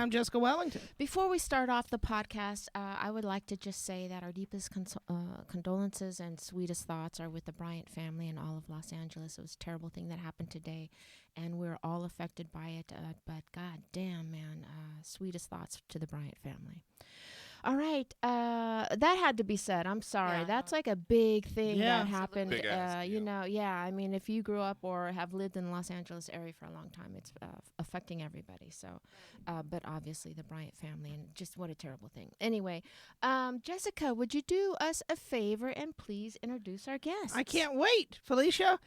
I'm Jessica Wellington. Before we start off the podcast, I would like to just say that our deepest condolences and sweetest thoughts are with the Bryant family and all of Los Angeles. It was a terrible thing that happened today, and we're all affected by it. But God damn, man, sweetest thoughts to the Bryant family. All right, that had to be said. I'm sorry. Yeah, That's like a big thing that happened. Big ass You deal. know, I mean, if you grew up or have lived in the Los Angeles area for a long time, it's affecting everybody. So, but obviously the Bryant family, and just what a terrible thing. Anyway, Jessica, would you do us a favor and please introduce our guest? I can't wait, Felicia.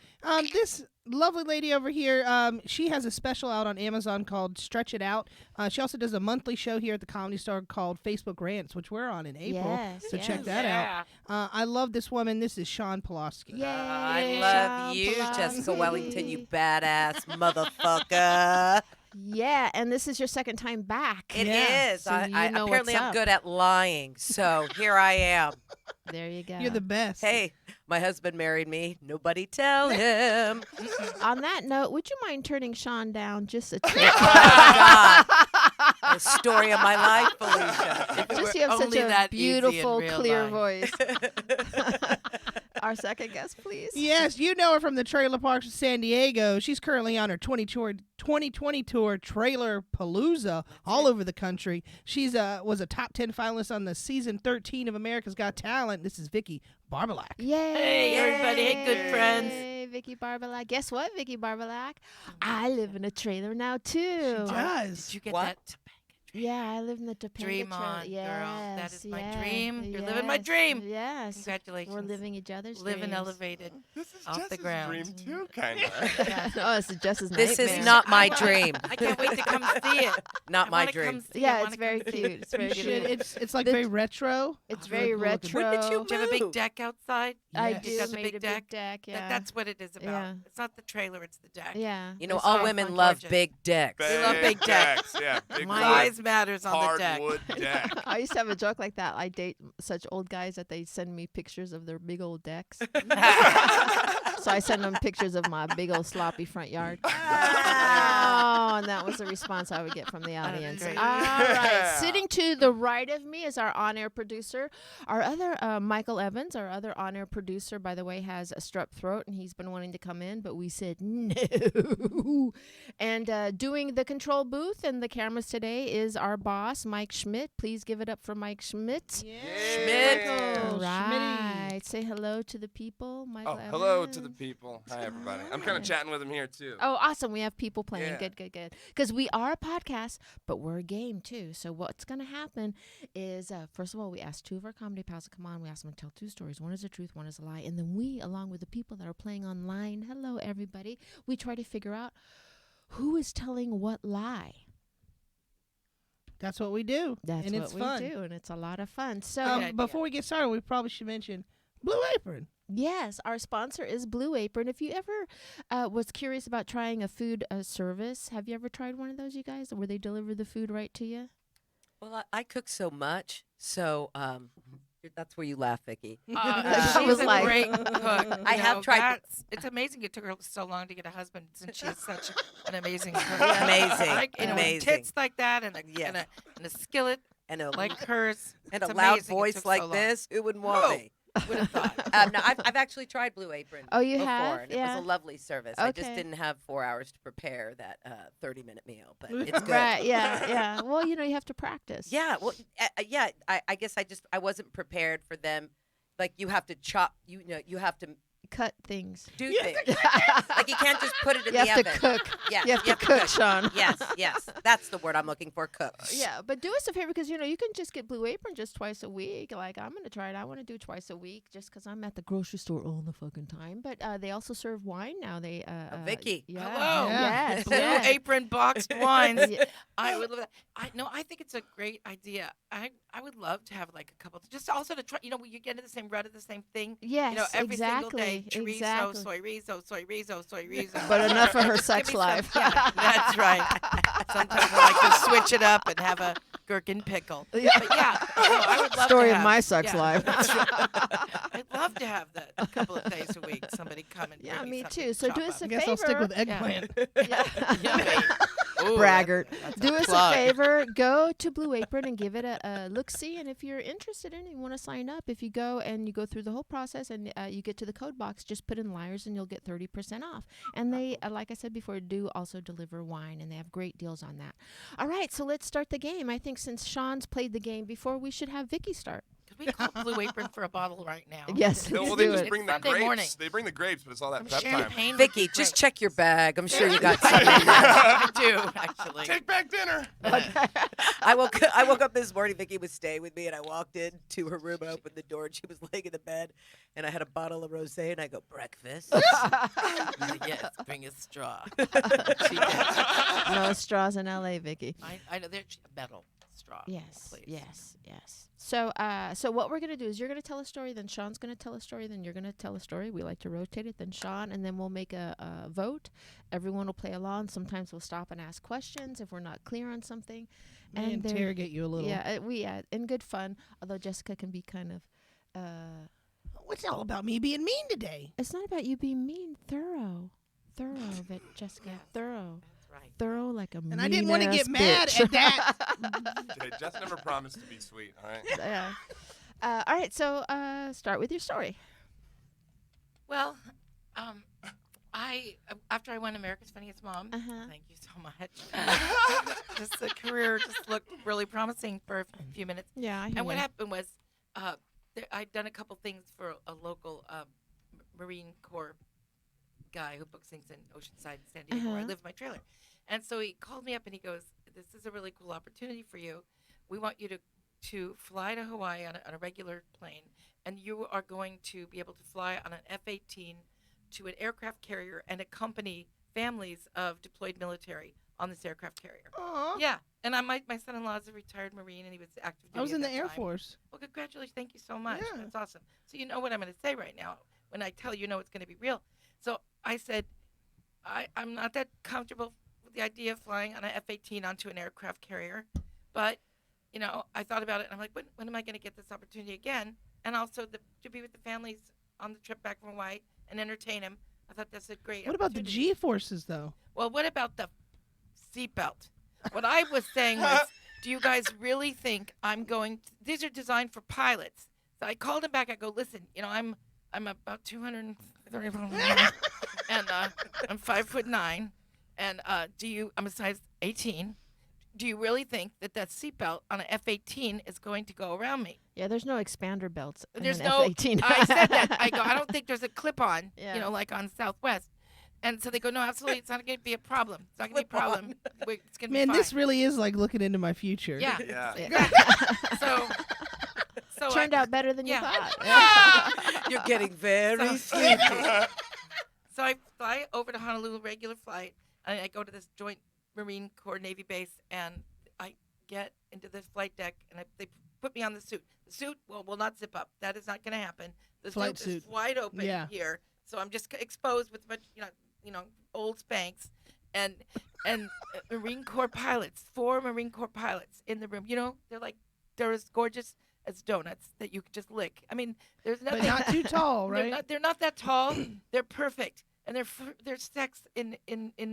This lovely lady over here, she has a special out on Amazon called Stretch It Out. She also does a monthly show here at the Comedy Store called Facebook Rants, which we're on in April. Yes, So check yes. that out. I love this woman. This is Shawn Pelofsky. Yay, I love Shawn you, Jessica Pelofsky. Wellington, you badass motherfucker. Yeah, and this is your second time back. It Yeah. is. So I you know apparently what's I'm up. good at lying, so here I am. There you go. You're the best. Hey, my husband married me. Nobody tell him. On that note, would you mind turning Shawn down just a Oh, tick? God. The story of my life, Felicia. Just you have such only a that easy in beautiful, real clear life. voice. Our second guest, please. Yes, you know her from the trailer parks of San Diego. She's currently on her 2020 tour, Trailer Palooza, all over the country. She's was a top 10 finalist on the season 13 of America's Got Talent. This is Vicki Barbolak. Yay! Hey, everybody. Hey, good friends. Hey, Vicki Barbolak. Guess what, Vicki Barbolak? I live in a trailer now, too. Does. Did you get What? that Topanga Yeah, I live in the Topanga dream trailer. on, Yes, girl? That is my yes, dream. You're living my yes, dream. Yes. Congratulations. We're living each other's Living dreams. elevated. This is Off the Jess's ground. dream too, kind of. Yeah. Oh, it's Jess's This nightmare. is not my I wanna- dream. I can't wait to come see it. Not I my wanna come dream. see it. I Yeah, wanna it's very come see cute. it. It's very You cute. should. It's like The- very retro. It's I very like the look of it. retro. When did you Do you have a big Move. deck outside? I Yes. do. You got the made big a deck? big deck. Yeah. That's what it is about. Yeah. It's not the trailer, it's the deck. Yeah. You know, It's all so women fun, love gorgeous. big dicks. We love big decks. Yeah, big My- Size matters on the deck. hardwood deck. I used to have a joke like that. I date such old guys that they send me pictures of their big old decks. So I send them pictures of my big old sloppy front yard. Oh, and that was the response I would get from the audience. All great. right. Sitting to the right of me is our on-air producer. Our other, Michael Evans, our other on-air producer, by the way, has a strep throat, and he's been wanting to come in, but we said no. And doing the control booth and the cameras today is our boss, Mike Schmidt. Please give it up for Mike Schmidt. Schmidt. All Schmitty. right. Say hello to the people, Michael Oh, Evans. hello to the people. Hi, everybody. I'm kind of chatting with them here, too. Oh, awesome. We have people playing. Yeah. Good. Because we are a podcast, but we're a game, too. So what's going to happen is, first of all, we ask two of our comedy pals to come on. We ask them to tell two stories. One is the truth, one is a lie. And then we, along with the people that are playing online, hello, everybody, we try to figure out who is telling what lie. That's what we do. That's and what it's we fun. do, and it's a lot of fun. So, idea. Before we get started, we probably should mention Blue Apron. yes, our sponsor is Blue Apron. If you ever was curious about trying a food service, have you ever tried one of those, you guys, where they deliver the food right to you? Well, I cook so much, so that's where you laugh, Vicki. I She's was a like- great cook. I You have know, tried- It's amazing it took her so long to get a husband since she's such an amazing cook. Amazing, Like, you know, with amazing. tits like that and a, Yes. and a skillet And a, like hers. and It's a loud amazing it voice took so like long. this, who wouldn't want No. me? Would have thought. No, I've actually tried Blue Apron. Oh, you before, have? and it Yeah. was a lovely service. I just Okay. didn't have 4 hours to prepare that 30-minute meal, but it's good. Right, yeah. Well, you know, you have to practice. Yeah, well, yeah. I guess I wasn't prepared for them. Like you have to chop. You know, you have to Cut things. do things. Like you can't just put it in You the have to oven. cook. Yeah, You have to cook, Shawn. Yes, that's the word I'm looking for. Cook. Yeah, but do us a favor because, you know, you can just get Blue Apron just twice a week. Like, I'm going to try it. I want to do twice a week just because I'm at the grocery store all the fucking time. But they also serve wine now. They Vicky. Yeah. Hello. Yes. Blue yes. Apron boxed wines. Yeah. I would love that. I think it's a great idea. I would love to have like a couple, just also to try. You know, you get into the same rut of the same thing. Yes, You know, every single exactly. day, chorizo, exactly. soy rizo. But enough for her Give sex me some- life. yeah, that's right. Sometimes I like to switch it up and have a gherkin pickle. Yeah. But yeah, no, I would love Story to of have, my sex yeah, life. that's right. I'd love to have that a couple of days a week. Somebody come and Yeah, bring me something too. to So chop do us up. a I favor. guess I'll stick with Yeah. eggplant. Yeah. Yummy. Ooh, Braggart. that's Do us plug. a favor. Go to Blue Apron and give it a look-see. And if you're interested in it, you want to sign up, if you go through the whole process and you get to the code box, just put in Liars and you'll get 30% off. And they, like I said before, do also deliver wine, and they have great deals on that. All right, so let's start the game. I think since Shawn's played the game before, we should have Vicki start. Could we call Blue Apron for a bottle right now? Yes, No, let's well, they do just it. bring the Sunday grapes. morning. They bring the grapes, but it's all that Some prep time. champagne. with Vicky, the just grapes. check your bag. I'm sure you got something. I do, actually. Take back dinner. I woke up this morning. Vicky was staying with me, and I walked into her room. I opened the door, and she was laying in the bed, and I had a bottle of rosé, and I go, breakfast. Yes, bring a straw. No straws in L.A., Vicki. I know, they're metal straw. Yes, please. yes. So what we're going to do is you're going to tell a story, then Shawn's going to tell a story, then you're going to tell a story. We like to rotate it, then Shawn, and then we'll make a vote. Everyone will play along. Sometimes we'll stop and ask questions if we're not clear on something. And interrogate you a little. Yeah, in good fun, although Jessica can be kind of... What's all about me being mean today? It's not about you being mean. Thorough, Jessica. Yes. Thorough. That's right. Thorough like a And I didn't want to mean-ass get mad bitch. at that. Okay, Jess never promised to be sweet. All right. Yeah. All right, so start with your story. Well, after I won America's Funniest Mom, Uh-huh. thank you so much. Just the career just looked really promising for a few minutes. Yeah, I hear And what ya. happened was, I'd done a couple things for a local Marine Corps guy who books things in Oceanside, San Diego, where I Uh-huh. live in my trailer. And so he called me up and he goes, "This is a really cool opportunity for you. We want you to fly to Hawaii on a regular plane, and you are going to be able to fly on an F-18 to an aircraft carrier and accompany families of deployed military on this aircraft carrier." Aw. Yeah, and my son-in-law is a retired Marine, and he was active duty I was at in the that Air time. Force. Well, congratulations. Thank you so much. Yeah. That's awesome. So you know what I'm going to say right now. When I tell you, it's going to be real. So I said, I'm not that comfortable with the idea of flying on an F-18 onto an aircraft carrier. But, I thought about it, and I'm like, when am I going to get this opportunity again? And also to be with the families on the trip back from Hawaii and entertain them. I thought that's a great What about the opportunity. G-forces, though? Well, what about the seatbelt? What I was saying was, do you guys really think I'm going to, these are designed for pilots. So I called him back. I go, listen, I'm about 230 pounds and I'm 5'9", and I'm a size 18. Do you really think that seatbelt on an F-18 is going to go around me? Yeah, there's no expander belts. in There's an no. F-18. I said that. I go, I don't think there's a clip-on. Yeah. Like on Southwest. And so they go, no, absolutely, it's not going to be a problem. It's not going to be a problem. It's going to be Man, fine. this really is like looking into my future. Yeah. Yeah. Yeah. So Turned out better than yeah. you thought. You're getting very So- sneaky. So I fly over to Honolulu, regular flight, and I go to this joint Marine Corps Navy base, and I get into this flight deck, and they put me on the suit. The suit will not zip up. That is not going to happen. The Flight suit is suit. wide open Yeah. here, so I'm just exposed with a bunch, old Spanx, and Marine Corps pilots, 4 Marine Corps pilots in the room. They're as gorgeous as donuts that you could just lick. I mean, there's nothing. But not too tall, They're right? not, they're not that tall. They're perfect, and they're sex in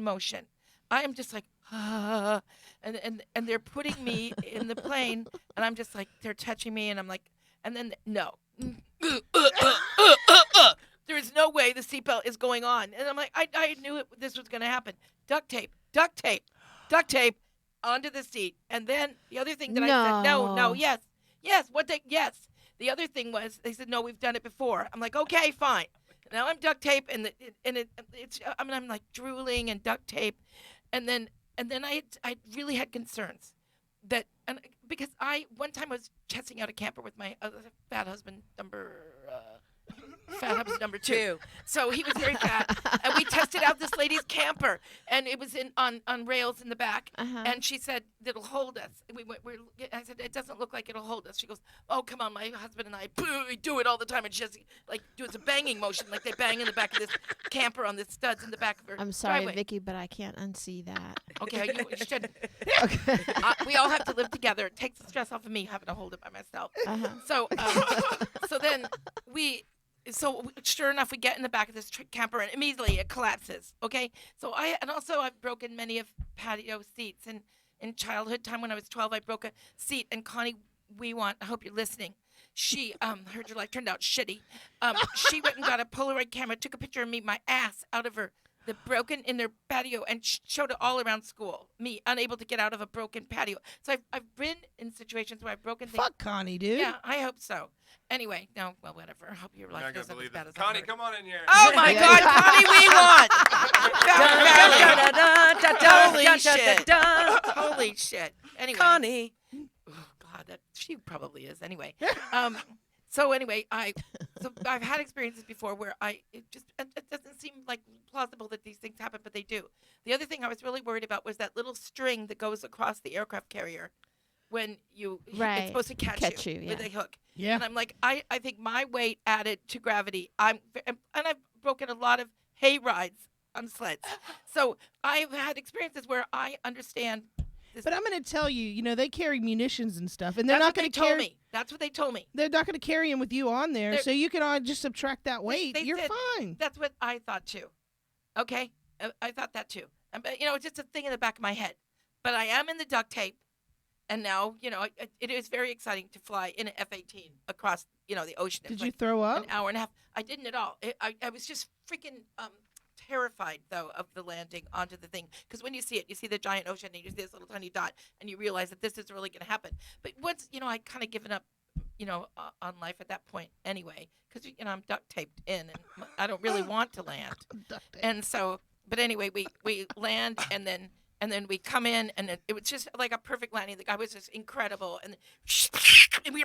motion. I am just like, and they're putting me in the plane, and I'm just like, they're touching me, and I'm like, and then no, there is no way the seatbelt is going on, and I'm like, I knew this was going to happen. Duct tape onto the seat, and then the other thing that I said, no, yes, yes. The other thing was they said, no, we've done it before. I'm like, okay, fine. Now I'm duct tape, and I'm like drooling and duct tape, and then I really had concerns because one time I was testing out a camper with my other fat husband number 2. So he was very fat, and we tested out this lady's camper, and it was on rails in the back, and she said it'll hold us. I said it doesn't look like it'll hold us. She goes, oh come on, my husband and I we do it all the time, and she just like does a banging motion like they bang in the back of this camper on the studs in the back of her. I'm sorry, driveway. Vicky, but I can't unsee that. Okay, you should. Okay. We all have to live together. It takes the stress off of me having to hold it by myself. Uh-huh. So then we so sure enough, we get in the back of this camper and immediately it collapses. Okay, so I've broken many of patio seats, and in childhood time when I was 12, I broke a seat. And Connie, I hope you're listening. She heard your life turned out shitty. She went and got a Polaroid camera, took a picture of me, my ass out of the broken in their patio, and showed it all around school. Me unable to get out of a broken patio. So I've been in situations where I've broken things. Fuck Connie, dude. Yeah, I hope so. Anyway, no, well, whatever. I hope your You're life not isn't gonna as believe bad this. as Connie, ours. come on in here. Oh my Yeah. God, Connie, we won. Holy shit! Holy shit! Anyway, Connie. oh God, she probably is. Anyway, so anyway, I've had experiences before where it doesn't seem like plausible that these things happen, but they do. The other thing I was really worried about was that little string that goes across the aircraft carrier when it's supposed to catch you with a hook. Yeah. And I'm like, I think my weight added to gravity. And I've broken a lot of hay rides on sleds. So I've had experiences where I understand this. But I'm going to tell you, they carry munitions and stuff, and they're That's not what going they to told carry. me. That's what they told me. They're not going to carry them with you on there, They're- so you can all just subtract that weight. they You're said- fine. That's what I thought too. Okay? I thought that too. But, it's just a thing in the back of my head. But I am in the duct tape. And now, it is very exciting to fly in an F-18 across, the ocean. Did It's you like throw up? an hour and a half. I didn't at all. I was just freaking terrified, though, of the landing onto the thing. Because when you see it, you see the giant ocean and you see this little tiny dot, and you realize that this is really going to happen. But once, I kind of given up, on life at that point anyway. Because, I'm duct taped in, and I don't really want to land. Duct tape. And so, but anyway, we land, and then we come in, and it was just like a perfect landing. The guy was just incredible, and we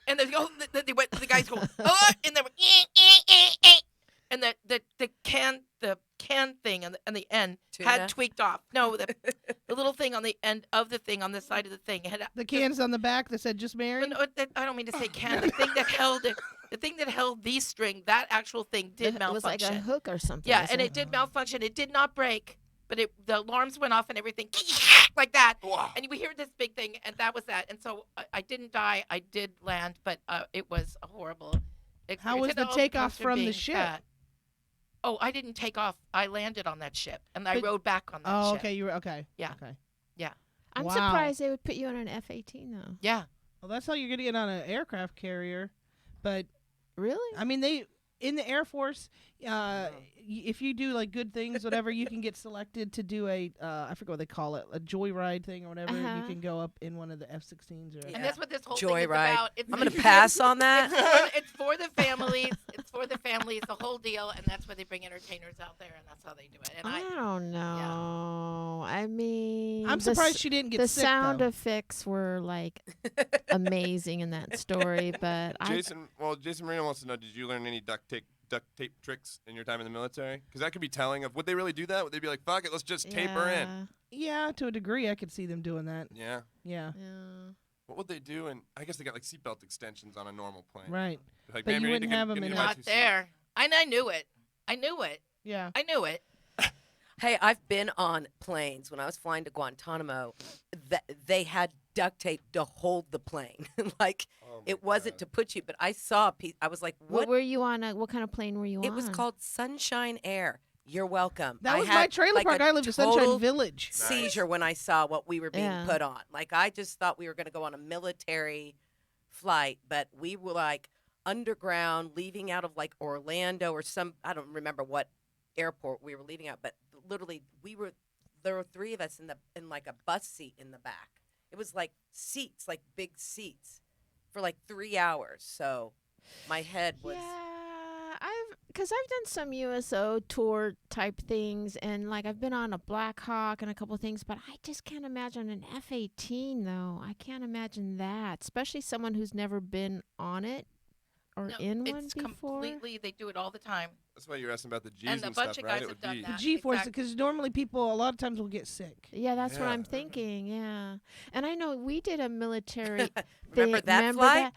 and the guys go, oh, and then and the can thing on the end Tuna? had tweaked off. No, the little thing on the end of the thing on the side of the thing had The cans on the back that said just married? no, I don't mean to say can. The thing that held it. The thing that held the string, that actual thing did It malfunction. was like a hook or something. Yeah, wasn't and it did malfunction. It did not break, but the alarms went off and everything like that. Wow. And we hear this big thing, and that was that. And so I didn't die. I did land, but it was a horrible experience. How was It the all takeoff comes from from the being ship? fat. Oh, I didn't take off. I landed on that ship, and I But- rode back on that Oh, ship. okay. You were okay. Yeah. Okay. I'm Wow. surprised they would put you on an F-18 though. Yeah. Well, that's how you're going to get on an aircraft carrier. But, Really? I mean, in the Air Force, if you do, like, good things, whatever, you can get selected to do I forget what they call it, a joyride thing or whatever. You Uh-huh. can go up in one of the F-16s. Or Yeah. And that's what this whole thing is Joyride. about. I'm going to pass on that. It's for the families. It's for the families, the whole deal, and that's why they bring entertainers out there, and that's how they do it. And I don't know. I mean, I'm surprised she didn't get the sick, sound though. effects were like amazing in that story, but Jason Marino wants to know: did you learn any duct tape tricks in your time in the military? Because that could be telling of would they really do that? Would they be like, "Fuck it, let's just tape her in"? Yeah, to a degree, I could see them doing that. Yeah. Yeah, Yeah. What would they do? And I guess they got like seatbelt extensions on a normal plane. right. Like, But "Ma'am, you need wouldn't to have get 'em in into a- my not two-seat." there. And I knew it. I knew it. Yeah. I knew it. Hey, I've been on planes when I was flying to Guantanamo. They had duct tape to hold the plane, like Oh my it wasn't God. to put you. But I saw a piece. I was like, What "What?" were you on? What kind of plane were you on? It was called Sunshine Air. You're welcome. That I was my had, trailer like, park. a I lived in Sunshine total Village. Nice. seizure when I saw what we were being Yeah. put on. Like I just thought we were going to go on a military flight, but we were like underground, leaving out of like Orlando or I don't remember what airport we were leaving out, but literally there were three of us in like a bus seat in the back. It was like seats, like big seats for like 3 hours. So my head was because I've done some USO tour type things, and like I've been on a Black Hawk and a couple things, but I just can't imagine an F-18 though. I can't imagine that, especially someone who's never been on it or No, in one it's before. completely. They do it all the time. That's why you're asking about the G's And a and bunch stuff, of right? guys It have would done be- The that. G-force, Exactly. because normally people a lot of times will get sick. Yeah, that's what Yeah. I'm thinking. Yeah, and I know we did a military. remember thing. that Remember flight?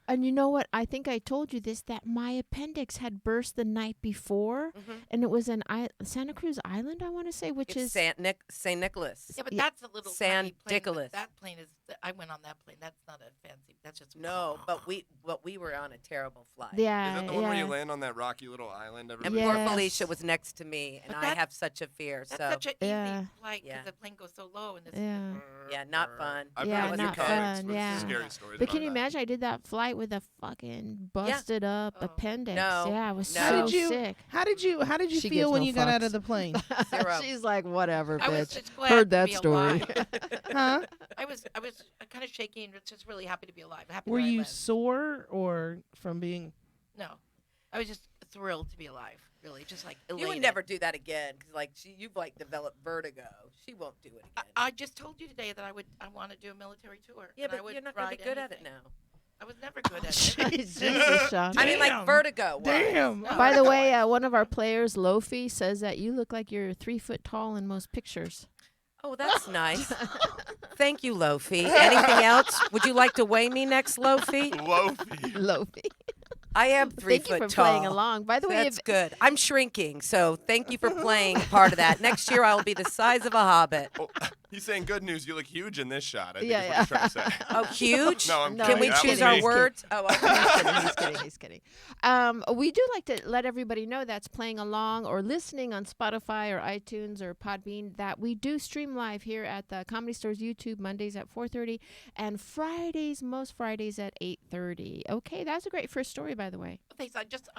that? And you know what? I think I told you this, that my appendix had burst the night before, and it was in Santa Cruz Island, I want to say, which It's is St. Nicholas. Yeah, but Yeah. that's a little San tiny plane. Nicolas. That plane is. I went on that plane. That's not a fancy. That's just No, but we were on a terrible flight. yeah, Is that the one where you yeah. land on that rocky little island? And Everybody poor Yes. Felicia was next to me, and But I that- have such a fear. That's So such an Yeah. easy flight because Yeah. the plane goes so low and this. Yeah. yeah, not fun. I've Yeah, heard a few not comics fun, with yeah. scary stories But about can you that. imagine? I did that flight with a fucking busted up Oh. appendix. No. Yeah, I was No. How so did you sick. How did you She feel gives when no you got out fucks. of the plane? Zero. She's like, whatever, I was bitch. just glad Heard to that be story. alive. Huh? I was kind of shaky and just really happy to be alive. Happy Were that I you lived. sore or from being? No, I was just thrilled to be alive. Really, just like elated. You would never do that again because, like, you've like developed vertigo. She won't do it again. I just told you today that I want to do a military tour. yeah, and I but would you're not gonna be ride good at it anything. now. I was never good at it. Jesus, Shawn. I mean, like Damn. vertigo. Damn. By the way, one of our players, Lofi, says that you look like you're 3 foot tall in most pictures. Oh, that's nice. Thank you, Lofi. Anything else? Would you like to weigh me next, Lofi? Lofi. Lofi. I am 3 Thank you foot for tall. playing along. By the way, That's if, good. I'm shrinking, so thank you for playing part of that. Next year, I will be the size of a hobbit. Oh, he's saying good news. You look huge in this shot. I think Yeah, is what he's trying to say. Oh, huge? No, I'm No, Can we kidding. That choose was our me. words? Oh, okay. he's kidding. He's kidding. We do like to let everybody know that's playing along or listening on Spotify or iTunes or Podbean that we do stream live here at the Comedy Store's YouTube Mondays at 4:30 and most Fridays at 8:30. Okay, that's a great first story, by the way. Thanks. I just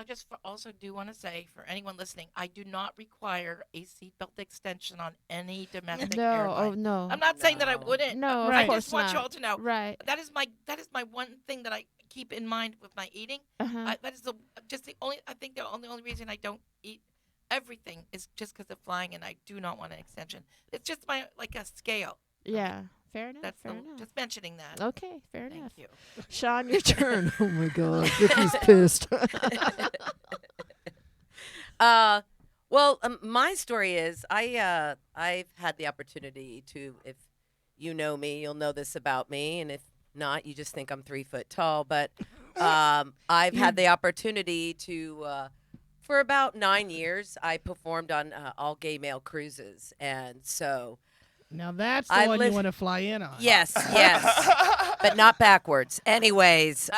also do want to say for anyone listening, I do not require a seatbelt extension on any domestic No, airline. oh no, I'm not saying that I No. wouldn't. no, Right. of I course just want not. you all to know Right. that is my one thing that I keep in mind with my eating. Uh-huh. That is the only. I think the only reason I don't eat everything is just because of flying, and I do not want an extension. It's just like a scale. Yeah. Fair enough. That's fair enough. just mentioning that. Okay, fair Thank enough. you. Shawn, your turn. Oh my God, Vicky's pissed. Well, my story is I've had the opportunity to, if you know me, you'll know this about me, and if not, you just think I'm 3 foot tall. But I've had the opportunity to, for about 9 years, I performed on all gay male cruises, and so Now that's the I one live- you want to fly in on. yes, but not backwards. Anyways,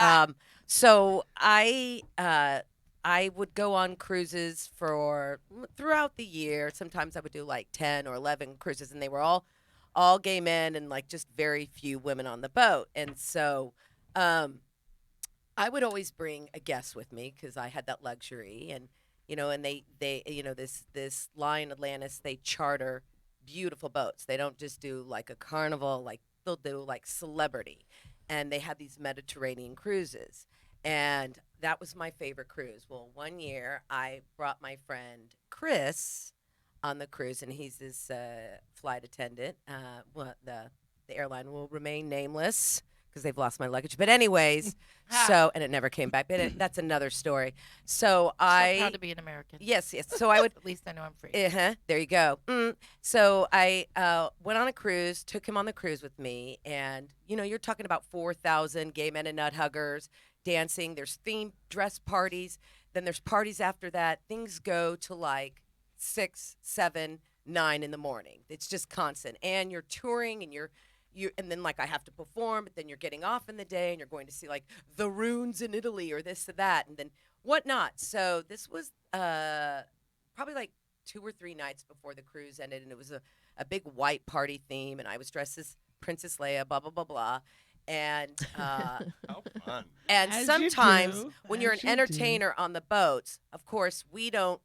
so I would go on cruises throughout the year. Sometimes I would do like 10 or 11 cruises, and they were all gay men and like just very few women on the boat. And so I would always bring a guest with me because I had that luxury. And and they this line Atlantis, they charter beautiful boats. They don't just do like a carnival, like they'll do like Celebrity, and they have these Mediterranean cruises. And that was my favorite cruise. Well, one year I brought my friend Chris on the cruise, and he's this flight attendant. Well, the airline will remain nameless because they've lost my luggage. But anyways, and it never came back. But that's another story. So So proud to be an American. yes. So I would. At least I know I'm free. There you go. So I went on a cruise, took him on the cruise with me, and you're talking about 4,000 gay men and nut huggers dancing. There's themed dress parties. Then there's parties after that. Things go to like 6, 7, 9 in the morning. It's just constant, and you're touring, and and then like I have to perform, but then you're getting off in the day, and you're going to see like the ruins in Italy or this or that, and then whatnot. So this was probably like 2 or 3 nights before the cruise ended, and it was a big white party theme, and I was dressed as Princess Leia, blah blah blah blah, and How fun. and As you sometimes do, when you're an as you do. entertainer on the boats, of course we don't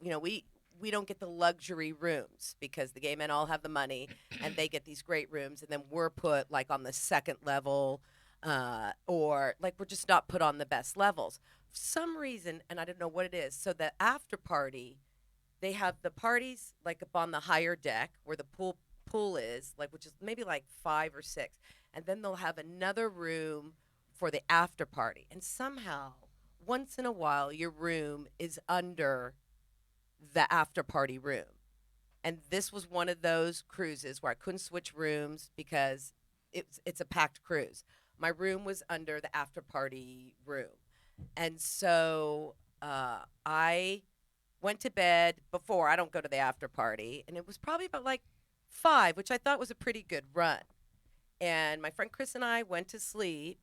we don't get the luxury rooms because the gay men all have the money and they get these great rooms, and then we're put like on the second level, or like we're just not put on the best levels for some reason, and I don't know what it is. So the after party, they have the parties like up on the higher deck where the pool is, like, which is maybe like 5 or 6, and then they'll have another room for the after party, and somehow once in a while your room is under the after party room. And this was one of those cruises where I couldn't switch rooms because it's a packed cruise. my room was under the after party room. And so I went to bed before. I don't go to the after party. And it was probably about like 5, which I thought was a pretty good run. And my friend Chris and I went to sleep.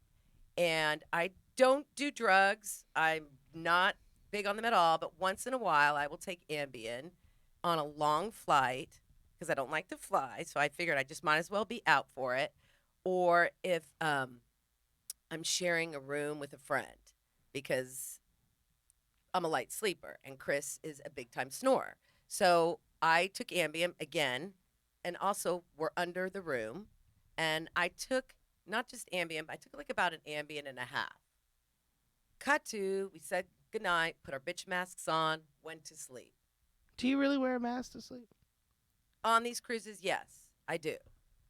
And I don't do drugs. I'm not big on them at all. But once in a while, I will take Ambien on a long flight because I don't like to fly. So I figured I just might as well be out for it. Or if I'm sharing a room with a friend because I'm a light sleeper and Chris is a big time snorer. So I took Ambien again, and also we're under the room. And I took not just Ambien, but I took like about an Ambien and a half. Cut to, we said goodnight, put our bitch masks on, went to sleep. Do you really wear a mask to sleep? On these cruises, yes, I do.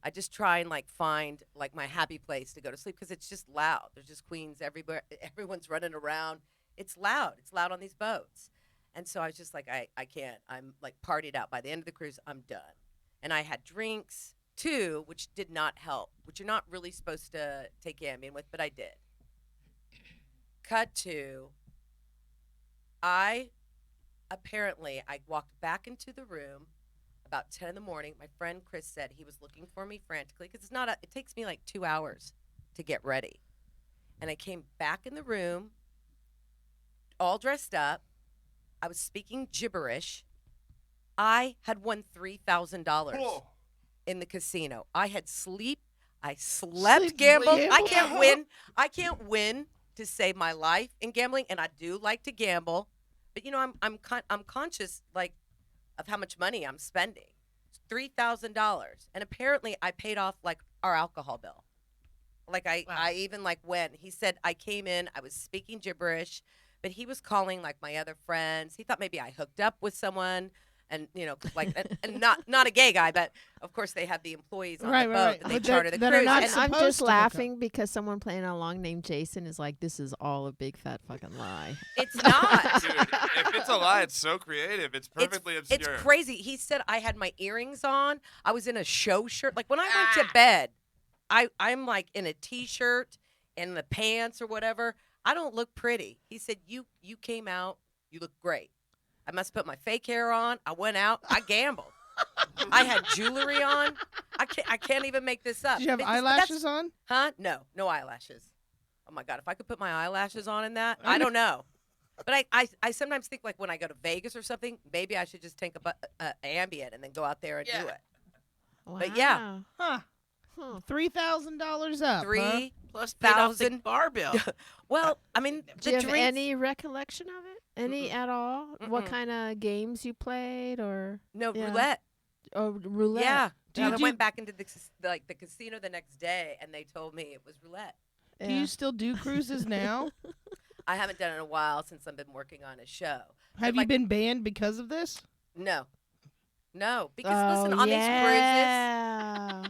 I just try and like find like my happy place to go to sleep because it's just loud. There's just queens everywhere. Everyone's running around. It's loud. It's loud on these boats. And so I was just like, I can't. I'm like partied out. By the end of the cruise, I'm done. And I had drinks too, which did not help, which you're not really supposed to take Ambien with, but I did. Cut to, I walked back into the room about 10 in the morning. My friend Chris said he was looking for me frantically because it takes me like 2 hours to get ready. And I came back in the room all dressed up. I was speaking gibberish. I had won $3,000 in the casino. I had I slept gambling. I can't win to save my life in gambling, and I do like to gamble. But I'm conscious like of how much money I'm spending. $3,000, and apparently I paid off like our alcohol bill. Like I even like went. He said I came in. I was speaking gibberish, but he was calling like my other friends. He thought maybe I hooked up with someone, and like and not a gay guy, but of course they have the employees on the boat and they charter the cruise. I'm just laughing because someone playing along named Jason is like, this is all a big fat fucking lie. It's not. Dude, if it's a lie, it's so creative. It's perfectly obscure. It's crazy. He said I had my earrings on. I was in a show shirt. Like when I went to bed, I'm like in a t-shirt and the pants or whatever. I don't look pretty. He said, you came out. You look great. I must put my fake hair on. I went out. I gambled. I had jewelry on. I can't even make this up. Did you have eyelashes on? Huh? No eyelashes. Oh my God, if I could put my eyelashes on in that, I don't know. But I sometimes think like when I go to Vegas or something, maybe I should just take a Ambien and then go out there and do it. Wow. But yeah. Huh. $3,000 up. Plus $1,000 bar bill. Well, I mean, do you have any recollection of it? Any at all? What kind of games you played or? No, roulette. Oh, roulette. Yeah. I went back into the casino the next day, and they told me it was roulette. Yeah. Do you still do cruises now? I haven't done it in a while since I've been working on a show. Have you been banned because of this? No, because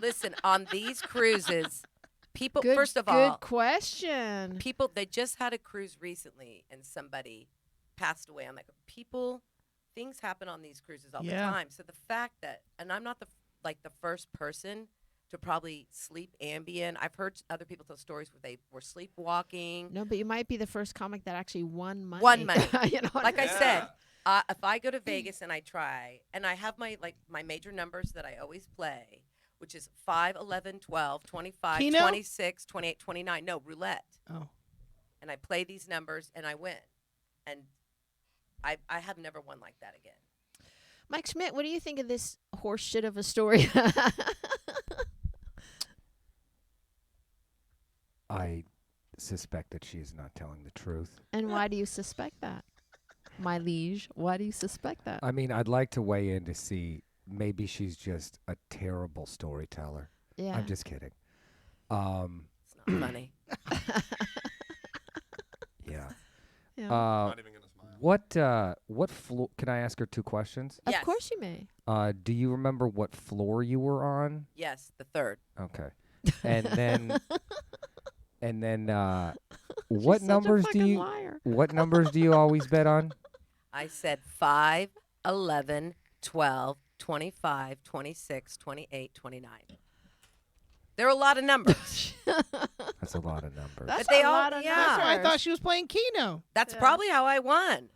listen, on these cruises, people. First of all, good question. People, they just had a cruise recently, and somebody passed away. I'm like, things happen on these cruises all the time. So the fact that, and I'm not the first person to probably sleep Ambien. I've heard other people tell stories where they were sleepwalking. No, but you might be the first comic that actually won money. I said, if I go to Vegas and I try, and I have my major numbers that I always play, which is 5, 11, 12, 25, Keno? 26, 28, 29. No, roulette. Oh. And I play these numbers and I win. And I have never won like that again. Mike Schmidt, what do you think of this horse shit of a story? I suspect that she is not telling the truth. And why do you suspect that? My liege, why do you suspect that? I mean, I'd like to weigh in to see maybe she's just a terrible storyteller. Yeah. I'm just kidding. It's not funny. Yeah. Not even gonna smile. What floor? Can I ask her 2 questions? Yes. Of course you may. Do you remember what floor you were on? Yes, the 3rd. Okay. And then what She's numbers such a do you liar. what numbers do you always bet on? I said 5, 11, 12, 25, 26, 28, 29. There are a lot of numbers. That's a lot of numbers. That's But they a all- lot of yeah. That's why I thought numbers. she was playing Keno. That's Yeah. probably how I won.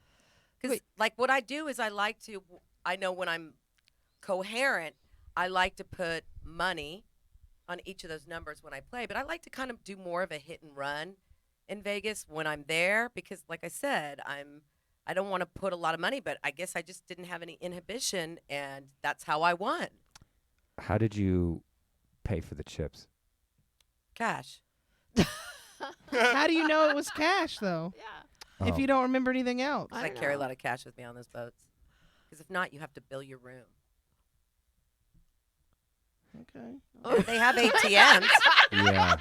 Because, Wait. like, what I do is I know when I'm coherent, I like to put money on each of those numbers when I play. But I like to kind of do more of a hit and run in Vegas when I'm there because, like I said, I don't want to put a lot of money, but I guess I just didn't have any inhibition, and that's how I won. How did you pay for the chips? Cash. How do you know it was cash, though, Yeah. if Oh. you don't remember anything else? I I don't carry a know. lot of cash with me on those boats. Because if not, you have to bill your room. Okay. They have ATMs. Yeah.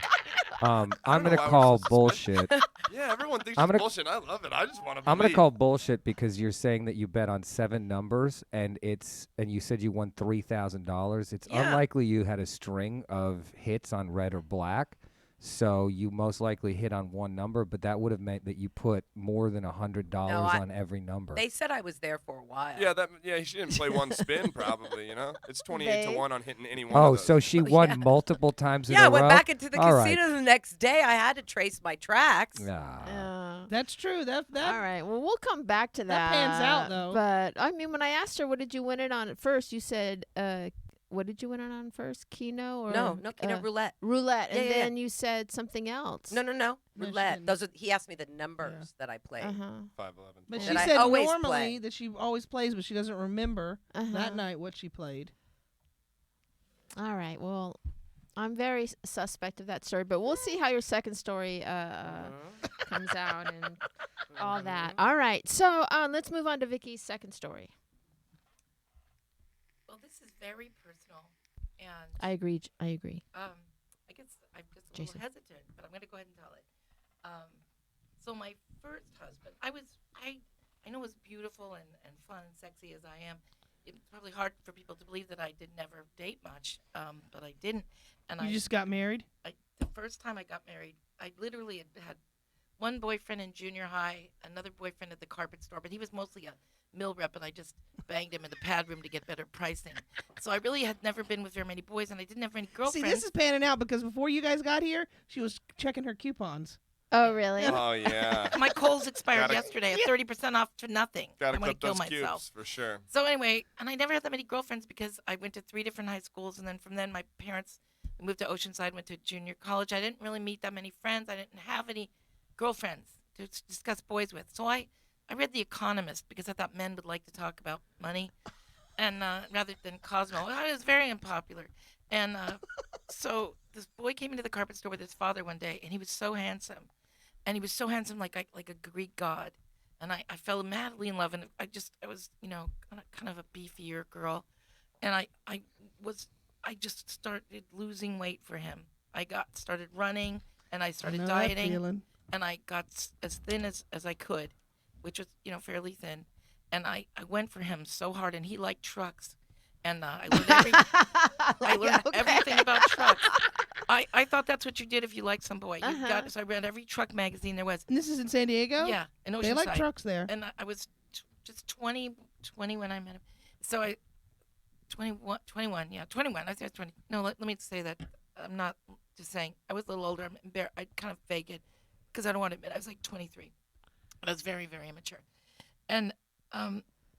I'm don't know gonna why we're call so bullshit. Yeah, everyone thinks I'm it's gonna- bullshit. I love it. I just want to. I'm gonna call bullshit because you're saying that you bet on 7 numbers and you said you won $3,000. It's Yeah. unlikely you had a string of hits on red or black, so you most likely hit on one number. But that would have meant that you put more than $100 No, I- on every number. They said I was there for a while. Yeah, she didn't play one spin probably. It's 28 to They- 1 on hitting any one. Oh, of those. so she Oh, won yeah. multiple times in Yeah, a I row. went back into the All right. casino the next day. I had to trace my tracks. Ah. That's true. That All right. Well, we'll come back to that. That pans out, though. But I mean, when I asked her, what did you win it on at first? You said, what did you win it on first? Keno or No, roulette. roulette, and Yeah, yeah, yeah. then you said something else. No, No, she roulette. didn't. He asked me the numbers that I played. 511. But That she I said always normally play. that she always plays, but she doesn't remember Uh-huh. that night what she played. All right. Well, I'm very suspect of that story, but we'll see how your second story comes out and all that. All right. So let's move on to Vicky's second story. Well, this is very personal, and I agree. I agree. I guess I'm just a Jason. little hesitant, but I'm going to go ahead and tell it. So my first husband, I know as beautiful and fun and sexy as I am, it's probably hard for people to believe that I did never date much, but I didn't. And You just got married? the first time I got married, I literally had one boyfriend in junior high, another boyfriend at the carpet store, but he was mostly a mill rep, and I just banged him in the pad room to get better pricing. So I really had never been with very many boys, and I didn't have any See, girlfriends. this is panning out because before you guys got here, she was checking her coupons. Oh, really? Oh yeah. My Kohl's expired Gotta- yesterday at 30% off to nothing. Gotta I'm going to clip kill those myself. cubes for sure. So anyway, and I never had that many girlfriends because I went to 3 different high schools, and then from then my parents moved to Oceanside, went to junior college. I didn't really meet that many friends. I didn't have any girlfriends to discuss boys with. So I read The Economist because I thought men would like to talk about money, and rather than Cosmo. I was very unpopular, and so this boy came into the carpet store with his father one day, and he was so handsome, like a Greek god. And I fell madly in love, and I was kind of a beefier girl, and I just started losing weight for him. I started running, and I started I know that dieting, feeling. and I got as thin as I could, which was fairly thin, and I went for him so hard, and he liked trucks, and I learned everything about trucks. I thought that's what you did if you liked some boy. So I read every truck magazine there was. And this is in San Diego? Yeah, in Oceanside. They like trucks there. And I was just 20 when I met him. So I 21. Yeah, 21. I think I was 20. No, let me say that. I'm not just saying. I was a little older. I'm embarrassed. I kind of fake it because I don't want to admit. I was like 23. But I was very, very immature. And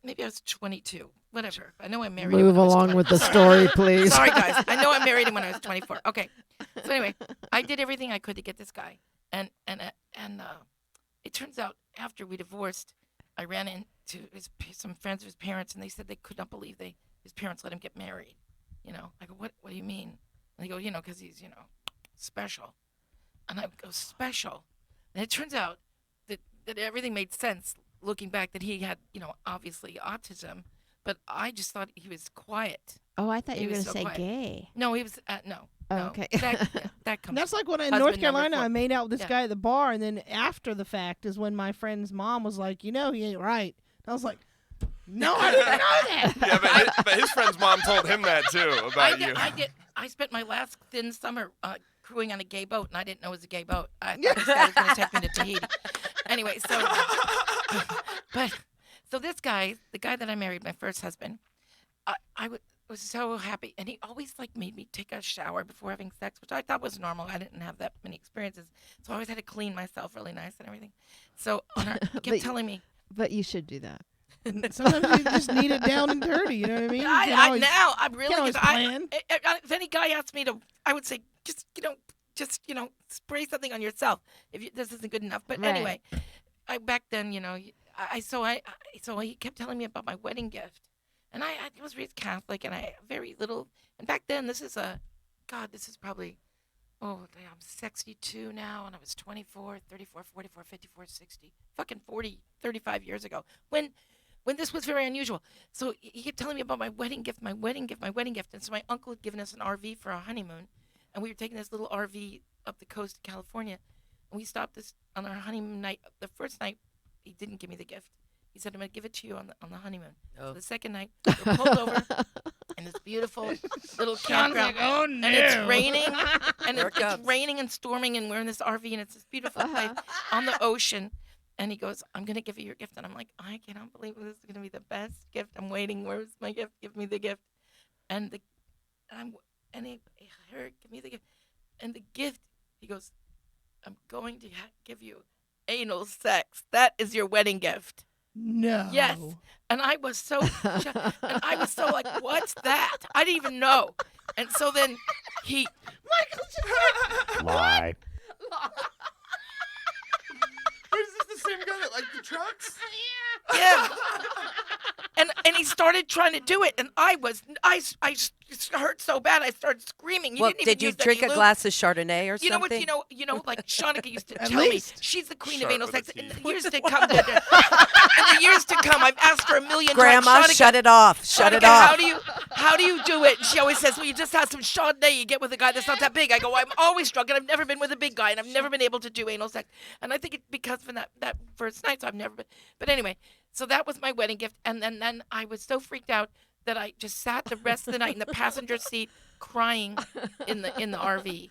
maybe I was 22. Whatever. I know I married him. Move when I was along 20. with the Sorry. story, please. Sorry, guys. I know I married him when I was 24. Okay. So anyway, I did everything I could to get this guy, and it turns out after we divorced, I ran into some friends of his parents, and they said they could not believe his parents let him get married. I go, what do you mean? And they go, because he's special, and I go, special, and it turns out that everything made sense looking back. That he had obviously autism, but I just thought he was quiet. Oh, I thought He you were was going to so say quiet. gay. No, he was no. Oh, no. okay. That comes. That's like when in husband North number Carolina 4. I made out with this Yeah. guy at the bar, and then after the fact is when my friend's mom was like, he ain't right. And I was like, no, I didn't know that. Yeah, but his friend's mom told him that too about you. I spent my last thin summer crewing on a gay boat, and I didn't know it was a gay boat. I thought this guy was going to take me to Tahiti. Anyway, so this guy, the guy that I married, my first husband, was so happy, and he always like made me take a shower before having sex, which I thought was normal. I didn't have that many experiences, so I always had to clean myself really nice and everything. So he But kept telling me, But you should do that. Sometimes you just need it down and dirty. You know what I mean? You I can't always- now I'm can't really. always 'Cause plan. if any guy asked me to, I would say just spray something on yourself if this isn't good enough. But Right. anyway, back then, so he kept telling me about my wedding gift, and I was raised Catholic, and I very little. And back then, this is probably, I'm 62 now, and I was 24, 34, 44, 54, 60, fucking 40, 35 years ago when this was very unusual. So he kept telling me about my wedding gift, my wedding gift, my wedding gift. And so my uncle had given us an RV for our honeymoon, and we were taking this little RV up the coast of California, and we stopped this on our honeymoon night. The first night, he didn't give me the gift. He said, "I'm going to give it to you on the honeymoon." Oh. So the second night, we're pulled over in this beautiful little Sean's campground, like, oh no. and it's raining, and Here it it's comes. raining and storming, and we're in this RV, and it's this beautiful place on the ocean. And he goes, "I'm going to give you your gift." And I'm like, "I cannot believe this is going to be the best gift. I'm waiting. Where's my gift? Give me the gift." And he Eric, give me the gift. And the gift, he goes, "I'm going to give you anal sex. That is your wedding gift." No. Yes. And I was so like, "What's that?" I didn't even know. And so then he Lie. Is this the same guy that liked the trucks? Yeah. And he started trying to do it, and I hurt so bad I started screaming. Well, Didn't even did you use any drink a lube. glass of Chardonnay or You know what? something? Like Shanika used to At tell me, least. she's the queen Sharp of anal with a sex. In T. the years to come, in the years to come, I've asked her a million Grandma, times. shut it off. Shut it Shanika, off. how do you do it? And she always says, "Well, you just have some Chardonnay. You get with a guy that's not that big." I go, "I'm always drunk, and I've never been with a big guy, and I've never been able to do anal sex." And I think it's because of that first night, so I've never been. But anyway, so that was my wedding gift, and then I was so freaked out that I just sat the rest of the night in the passenger seat crying in the RV.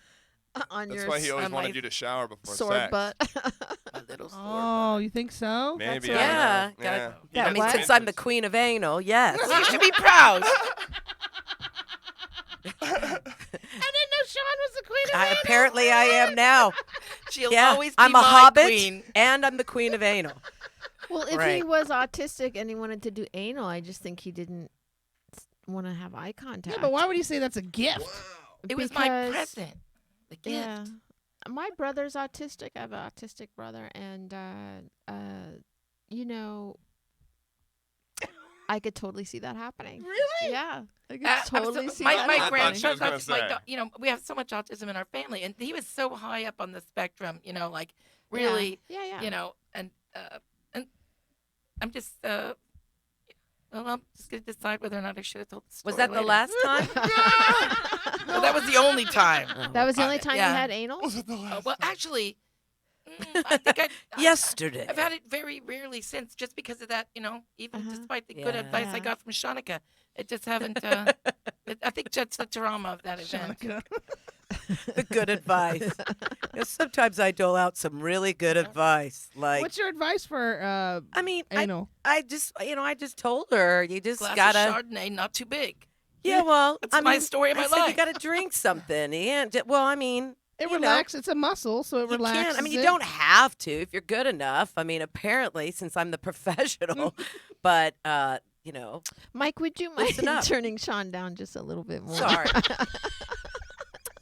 On That's your why he always on wanted my you to shower before sore sex. butt. A little sore. Oh, you think so? Maybe. That's I don't Yeah. know. gotta- Yeah. He That I got mean, what? since I'm the intentions. queen of anal, yes. You should be proud. I didn't know Shawn was the queen of anal. Apparently, I am now. She'll Yeah, always be I'm a my hobbit, queen. and I'm the queen of anal. Well, if he Right. was autistic and he wanted to do anal, I just think he didn't want to have eye contact. Yeah, but why would you say that's a gift? It was my Because- present. The gift. Yeah. My brother's autistic. I have an autistic brother, and I could totally see that happening. Really? Yeah, I could I'm totally so- see my that my I thought she happening. was gonna say. we have so much autism in our family, and he was so high up on the spectrum, like really, Yeah. and I'm just well, I'm just gonna decide whether or not I should have told the story. Was that the later. last time? Well, that was the only time. That was the only time yeah. you had anal. Well, actually, I think Yesterday. I've had it very rarely since, just because of that. Even Uh-huh. despite the good Yeah. advice I Yeah. got from Shanika, it just haven't. I think that's the drama of that event. Shanika. The good advice. Sometimes I dole out some really good advice. Like, What's your advice for I mean, anal? I just told her you just Glass gotta. of Chardonnay, not too big. Yeah, well, That's I my mean, story of I my said you life. gotta drink something. And well, I mean, It you know, relaxes. It's a muscle, so it you relaxes. can't. I mean, you it. don't have to if you're good enough. I mean, apparently, since I'm the professional, but Mike, would you mind Listen up. turning Shawn down just a little bit more? sorry,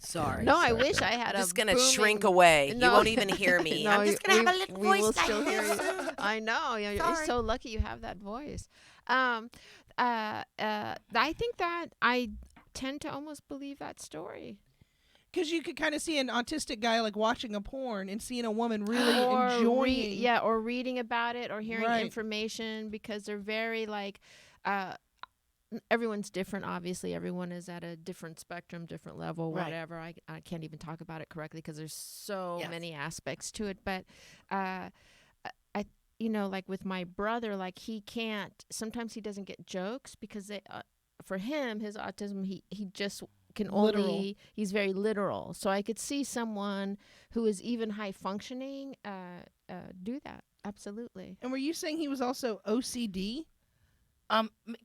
sorry. No, I wish I had I'm a just gonna booming- shrink away. You No. won't even hear me. No, I'm just gonna we- have a little we voice will like still hear this. you. I know. You're Sorry. so lucky you have that voice. I think that I tend to almost believe that story. Because you could kind of see an autistic guy like watching a porn and seeing a woman really Or enjoying. or reading about it or hearing Right. information, because they're very like everyone's different. Obviously, everyone is at a different spectrum, different level, Right. whatever. I can't even talk about it correctly because there's so Yes. many aspects to it. But I like with my brother, like he can't. Sometimes he doesn't get jokes because for him, his autism, he just can Literal. only. He's very literal. So I could see someone who is even high functioning do that. Absolutely. And were you saying he was also OCD?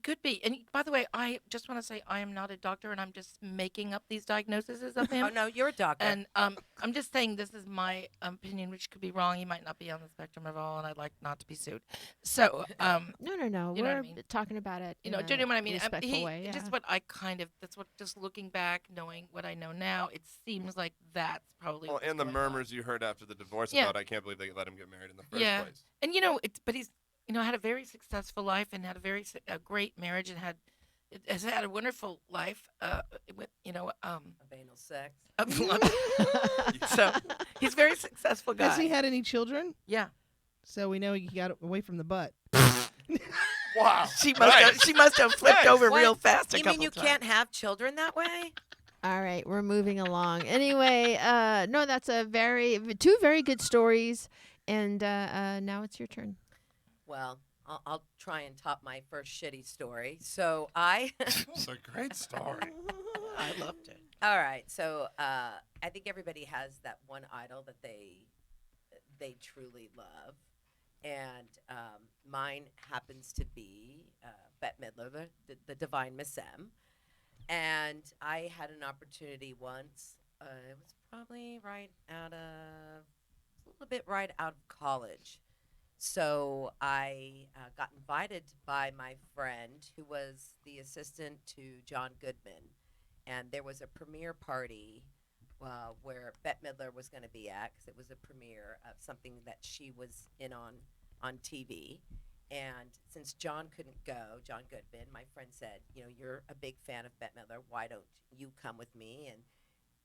Could be. And by the way, I just want to say I am not a doctor, and I'm just making up these diagnoses of him. Oh no, you're a doctor. And I'm just saying this is my opinion, which could be wrong. He might not be on the spectrum at all, and I'd like not to be sued. So, No. You know We're what I mean? talking about it. do you know what I mean? Respectful way. Yeah. Just what I that's what, just looking back, knowing what I know now, it seems like that's probably Well, what's and the going on. murmurs you heard after the divorce Yeah. about, I can't believe they let him get married in the first Yeah. place. And, but he's, had a very successful life and had a great marriage and has had a wonderful life, with, Of anal sex. So he's a very successful guy. Has he had any children? Yeah. So we know he got away from the butt. Wow. She must have flipped Nice. over What? real fast a You couple mean you times. can't have children that way? All right, we're moving along. Anyway, no, that's two very good stories, and now it's your turn. Well, I'll try and top my first shitty story. So I. It's a great story. I loved it. All right. So I think everybody has that one idol that they truly love, and mine happens to be Bette Midler, the Divine Miss M. And I had an opportunity once. It was probably a little bit right out of college. So I got invited by my friend who was the assistant to John Goodman. And there was a premiere party where Bette Midler was going to be at, because it was a premiere of something that she was in on TV. And since John couldn't go, John Goodman, my friend said, you're a big fan of Bette Midler. Why don't you come with me? And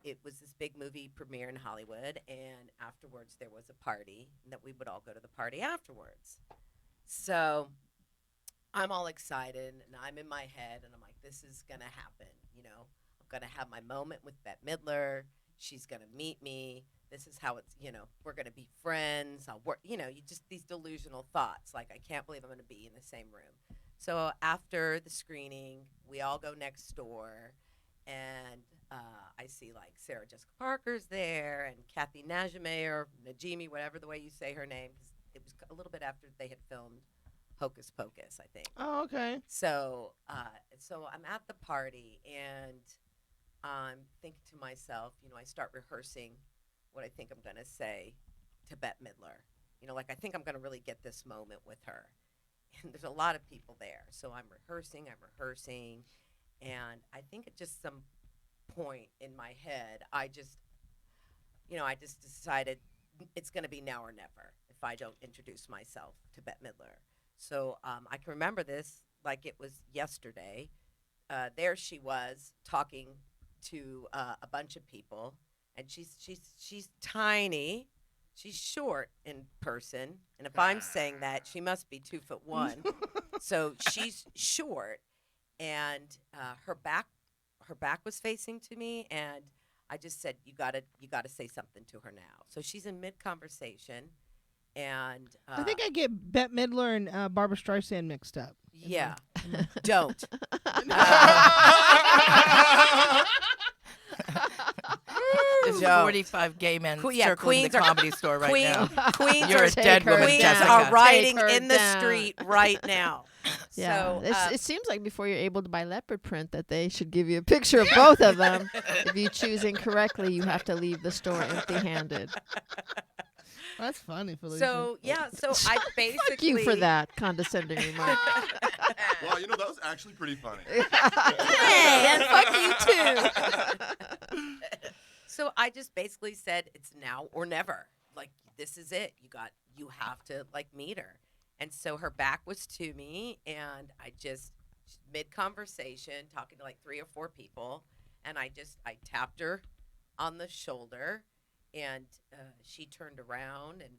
it was this big movie premiere in Hollywood. And afterwards, there was a party, and that we would all go to the party afterwards. So I'm all excited, and I'm in my head, and I'm like, this is going to happen. I'm going to have my moment with Bette Midler. She's going to meet me. This is how it's, we're going to be friends. I'll work, you just these delusional thoughts. Like, I can't believe I'm going to be in the same room. So after the screening, we all go next door, and I see, like, Sarah Jessica Parker's there, and Kathy Najimy, or Najimy, whatever the way you say her name. 'Cause it was a little bit after they had filmed Hocus Pocus, I think. Oh, okay. So I'm at the party, and I'm thinking to myself, I start rehearsing what I think I'm going to say to Bette Midler. Like, I think I'm going to really get this moment with her. And there's a lot of people there. So I'm rehearsing, and I think at just some point in my head, I just decided it's going to be now or never if I don't introduce myself to Bette Midler. So I can remember this like it was yesterday. There she was talking to a bunch of people, and she's tiny, she's short in person, and if I'm saying that, she must be 2'1". So she's short, and her back was facing to me, and I just said, you gotta say something to her now. So she's in mid conversation, and I think I get Bette Midler and Barbara Streisand mixed up. yeah, don't. There's Don't. 45 gay men circling Queens the are- comedy store right now. Queens You're are a dead her woman, Queens down. Jessica. are riding Take her in the down. street right now. Yeah, So it seems like before you're able to buy leopard print that they should give you a picture of both of them. If you choose incorrectly, you have to leave the store empty-handed. That's funny, Felicia. so I basically Thank you for that condescending remark. Wow, that was actually pretty funny. Hey, and fuck you too. So I just basically said, it's now or never. Like, this is it. You have to, like, meet her. And so her back was to me, and I just, mid-conversation, talking to like 3 or 4 people, and I tapped her on the shoulder, and she turned around and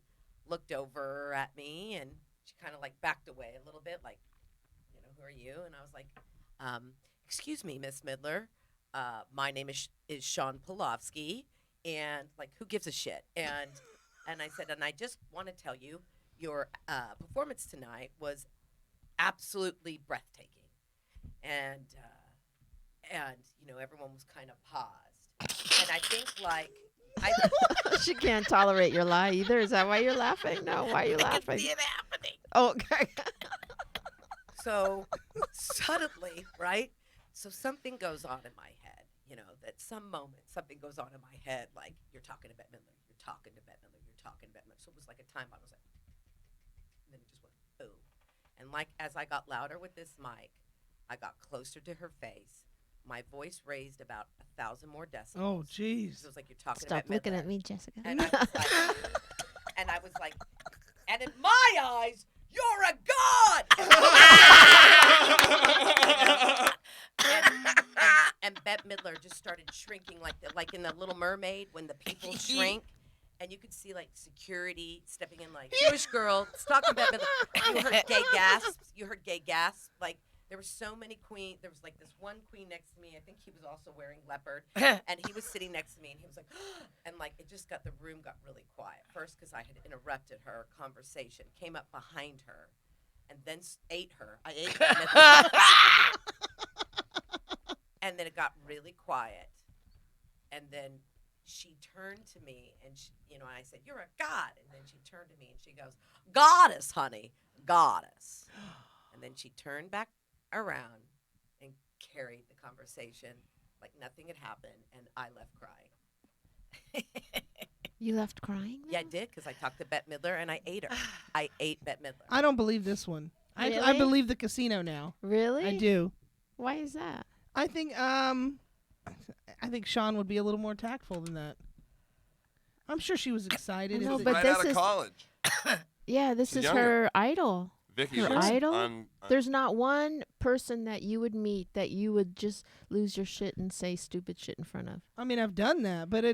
looked over at me, and she kind of, like, backed away a little bit, like, who are you? And I was like, excuse me, Miss Midler. My name is Shawn Pelofsky, and, like, who gives a shit? And I said, and I just want to tell you, your performance tonight was absolutely breathtaking. And everyone was kind of paused. And I think, like, She can't tolerate your lie either. Is that why you're laughing? No, why are you laughing? See it happening. Oh, okay. So suddenly, right? So something goes on in my head, that some moment something goes on in my head, like you're talking to Bette Midler, you're talking to Bette Midler, you're talking to Bette Midler. So it was like a time bomb. I was like, and then it just went boom. And like as I got louder with this mic, I got closer to her face. My voice raised about 1,000 more decibels. Oh, jeez. So it was like you're talking Stop to Bette looking Midler. at me, Jessica. And I was like, and in my eyes, you're a god. and Bette Midler just started shrinking like in the Little Mermaid when the people shrink, and you could see like security stepping in, like Jewish girl talking about Bette Midler. You heard gay gasps. Like there were so many queens. There was like this one queen next to me. I think he was also wearing leopard, and he was sitting next to me, and he was like, and like it just the room got really quiet. First because I had interrupted her conversation, came up behind her, and then ate her. I ate Bette Midler. And then it got really quiet. And then she turned to me and and I said, "You're a god." And then she turned to me and she goes, "Goddess, honey, goddess." And then she turned back around and carried the conversation like nothing had happened, and I left crying. You left crying? Yeah, I did, because I talked to Bette Midler and I ate her. I ate Bette Midler. I don't believe this one. I Really? believe the casino now. Really? I do. Why is that? I think Shawn would be a little more tactful than that. I'm sure she was excited. No, If but right this out of is- college. Yeah, this She's is younger. her idol. Vicky, Her was idol? on- There's not one person that you would meet that you would just lose your shit and say stupid shit in front of. I mean, I've done that, but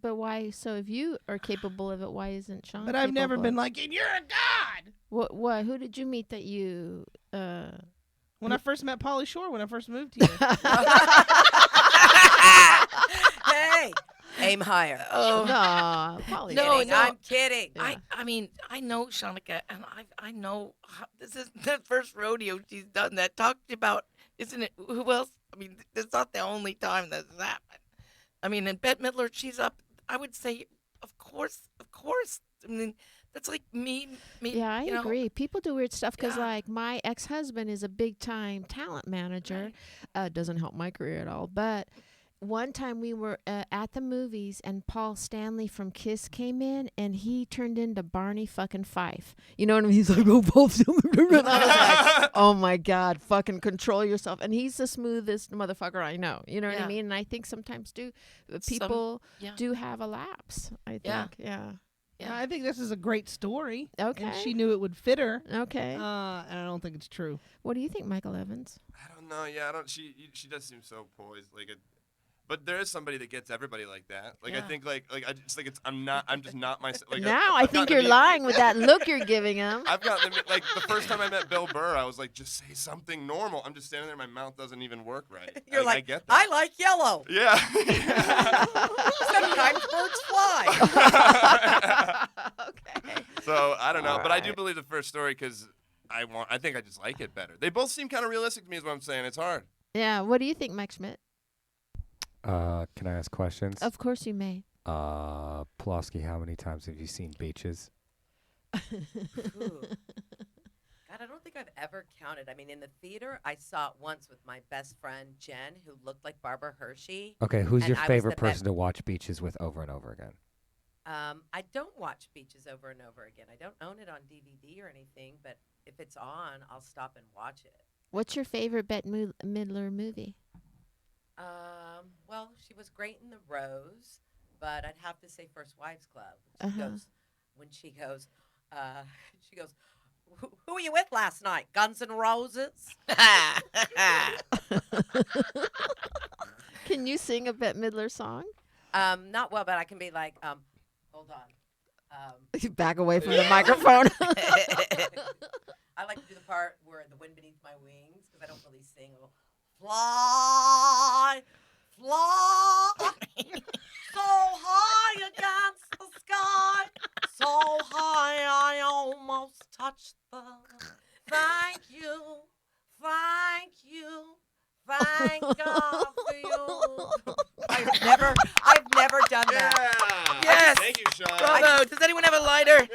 But why? So if you are capable of it, why isn't Shawn? but I've never capable been of like, "And you're a god." What? Who did you meet that you? When I first met Pauly Shore, when I first moved here. Hey, aim higher. Oh. No, probably. No, Kidding. no. I'm kidding. Yeah. I mean, I know Shanika, and I know this is the first rodeo she's done that. Talked about, isn't it? Who else? I mean, it's not the only time that's happened. I mean, and Bette Midler, she's up. I would say, of course. I mean, that's like me. Yeah, I you know. agree. People do weird stuff because, Yeah. like, my ex-husband is a big-time talent manager. Doesn't help my career at all. But one time we were at the movies, and Paul Stanley from Kiss came in, and he turned into Barney fucking Fife. You know what I mean? He's like, "Oh, Paul Stanley." And I was like, "Oh my God, fucking control yourself." And he's the smoothest motherfucker I know. You know what I Yeah. mean? And I think sometimes people Yeah. do have a lapse. I think. Yeah. Yeah. Yeah. I think this is a great story. Okay. And she knew it would fit her. Okay. And I don't think it's true. What do you think, Michael Evans? I don't know. Yeah, I don't. She does seem so poised. But there is somebody that gets everybody like that. Like I Yeah. think I just think I'm just not myself. Like, Now I I've think gotten you're to lying with that look you're giving him. I've gotten to like the first time I met Bill Burr, I was like, just say something normal. I'm just standing there, my mouth doesn't even work right. You're I like, get I that. like yellow. Yeah. Sometimes birds fly. Okay. So I don't know, but I do Alright. believe the first story because I think I just like it better. They both seem kind of realistic to me, is what I'm saying. It's hard. Yeah. What do you think, Mike Schmidt? Can I ask questions? Of course you may. Pelofsky, how many times have you seen Beaches? Ooh. God, I don't think I've ever counted. I mean, in the theater, I saw it once with my best friend, Jen, who looked like Barbara Hershey. Okay, who's And your I was favorite the be- person to watch Beaches with over and over again? I don't watch Beaches over and over again. I don't own it on DVD or anything, but if it's on, I'll stop and watch it. What's your favorite Bette Midler movie? Well, she was great in The Rose, but I'd have to say First Wives Club. When she goes, who were you with last night? Guns N' Roses? Can you sing a Bette Midler song? Not well, but I can be like, hold on. Back away from the microphone. I like to do the part where the wind beneath my wings, because I don't really sing. I'll fly, fly, so high against the sky, so high I almost touched the. Thank you, thank you, thank God for you. I've never done that. Yes. Thank you, Shawn. Bravo. Does anyone have a lighter?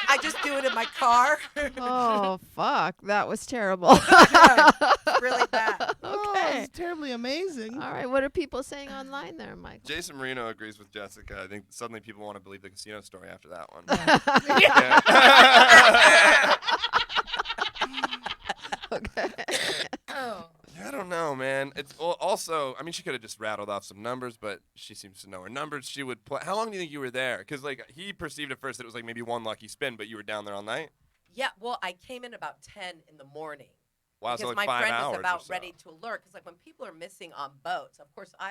I just do it in my car. Oh, fuck. That was terrible. It's really bad. Oh, Okay. it's terribly amazing. All right. What are people saying online there, Michael? Jason Marino agrees with Jessica. I think suddenly people want to believe the casino story after that one. Okay. Oh. Yeah, I don't know, man. It's also, I mean, she could have just rattled off some numbers, but she seems to know her numbers. She would play. How long do you think you were there? Because, like, he perceived at first that it was, like, maybe one lucky spin, but you were down there all night? Yeah, well, I came in about 10 in the morning. Wow, Because so like my 5 friend hours was or about so. ready to alert. Because, like, when people are missing on boats, of course, on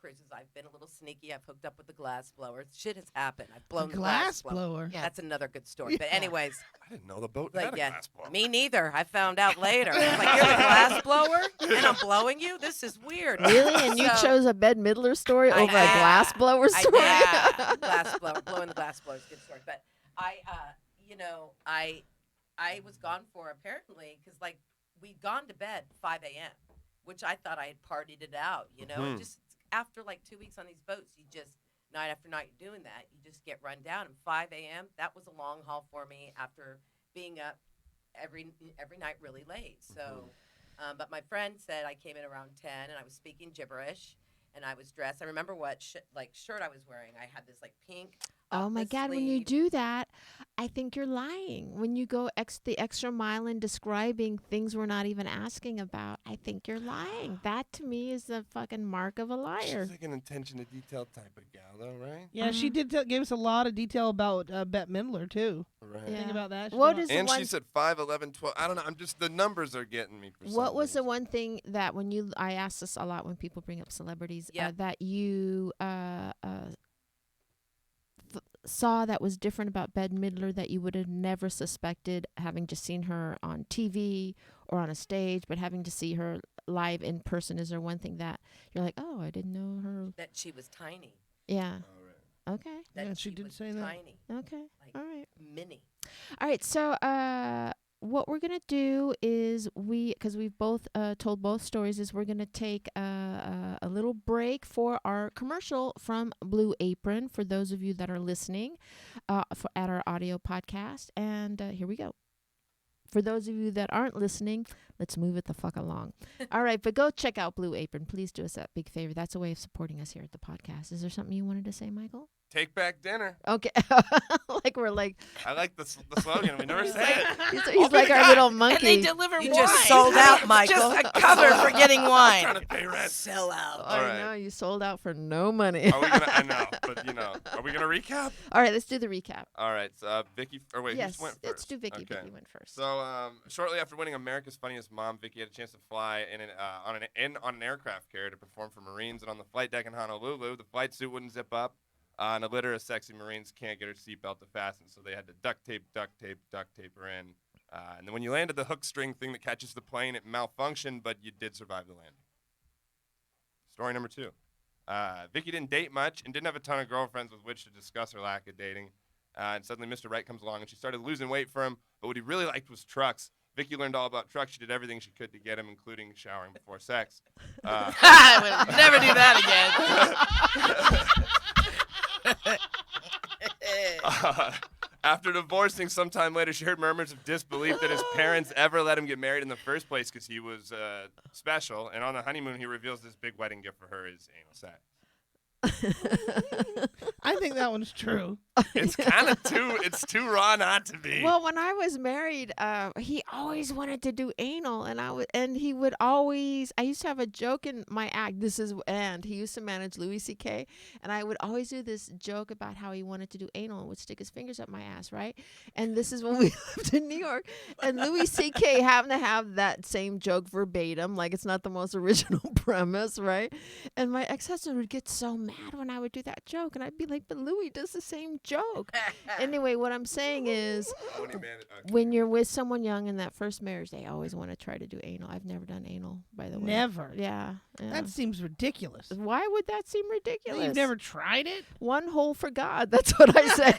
cruises, I've been a little sneaky. I've hooked up with the glass blower. Shit has happened. I've blown the glass blower. Yeah. That's another good story. But anyways, I didn't know the boat like, had a yeah, glass blower. me neither. I found out later. I was like, you're the glass blower, and I'm blowing you. This is weird. Really? And you So- chose a Bette Midler story I over a did. glass blower story? Yeah, glass blower, blowing the glass blower is a good story. But I was gone for apparently because like we'd gone to bed 5 a.m., which I thought I had partied it out. And just after like 2 weeks on these boats, you just night after night doing that, you just get run down. And 5 a.m. that was a long haul for me after being up every night really late. So, but my friend said I came in around 10 and I was speaking gibberish. And I was dressed. I remember what shirt I was wearing. I had this like pink. Oh off my the God! When you sleeve. do that, I think you're lying. When you go the extra mile in describing things we're not even asking about, I think you're lying. That to me is the fucking mark of a liar. She's like an attention to detail type of gal, though, right? Yeah, she did give us a lot of detail about Bette Midler, too. Right. Yeah. Think about that. She What told us- is the And one? she said 5, 11, 12. I don't know. I'm just, the numbers are getting me for What some was the reason. one thing that I ask this a lot when people bring up celebrities, Yeah. that you saw that was different about Bette Midler that you would have never suspected, having just seen her on TV or on a stage, but having to see her live in person? Is there one thing that you're like, oh, I didn't know her? That she was tiny. Yeah. All right. Okay. That Yeah, she did was say that. tiny, Okay. like All right. mini. All right. So, what we're gonna do is because we've both told both stories, is we're gonna take a little break for our commercial from Blue Apron for those of you that are listening at our audio podcast. And here we go. For those of you that aren't listening, let's move it the fuck along. All right, but go check out Blue Apron. Please do us that big favor. That's a way of supporting us here at the podcast. Is there something you wanted to say, Michael? Take back dinner. Okay. We're like, I like the slogan. We never say it. he's like our little monkey. And they deliver You wine. just sold out, Michael. Just a cover for getting I'm wine. trying to pay rent. Sell out. I All right. know, you sold out for no money. Are we gonna? I know, but are we gonna recap? All right, let's do the recap. All right. So Vicki, or wait, who Yes, just went first? let's do Vicki. Okay. Vicki went first. So shortly after winning America's Funniest Mom, Vicki had a chance to fly on an aircraft carrier to perform for Marines. And on the flight deck in Honolulu, the flight suit wouldn't zip up. And a litter of sexy Marines can't get her seatbelt to fasten, so they had to duct tape her in. And then when you landed, the hook string thing that catches the plane, it malfunctioned, but you did survive the landing. Story number 2. Vicki didn't date much and didn't have a ton of girlfriends with which to discuss her lack of dating. And suddenly Mr. Right comes along, and she started losing weight for him. But what he really liked was trucks. Vicki learned all about trucks. She did everything she could to get him, including showering before sex. I will never do that again. After divorcing sometime later, she heard murmurs of disbelief that his parents ever let him get married in the first place because he was special. And on the honeymoon, he reveals this big wedding gift for her is anal sex. I think that one's true. It's kind of it's too raw not to be. Well, when I was married, he always wanted to do anal, and he would always. I used to have a joke in my act. He used to manage Louis C.K., and I would always do this joke about how he wanted to do anal and would stick his fingers up my ass, right? And this is when we lived in New York, and Louis C.K. happened to have that same joke verbatim, like it's not the most original premise, right? And my ex-husband would get so mad when I would do that joke, and I'd be like, but Louis does the same joke. Anyway, what I'm saying is, when you're with someone young in that first marriage, they always want to try to do anal. I've never done anal, by the way. Never. Yeah. That seems ridiculous. Why would that seem ridiculous? You've never tried it? One hole for God. That's what I say.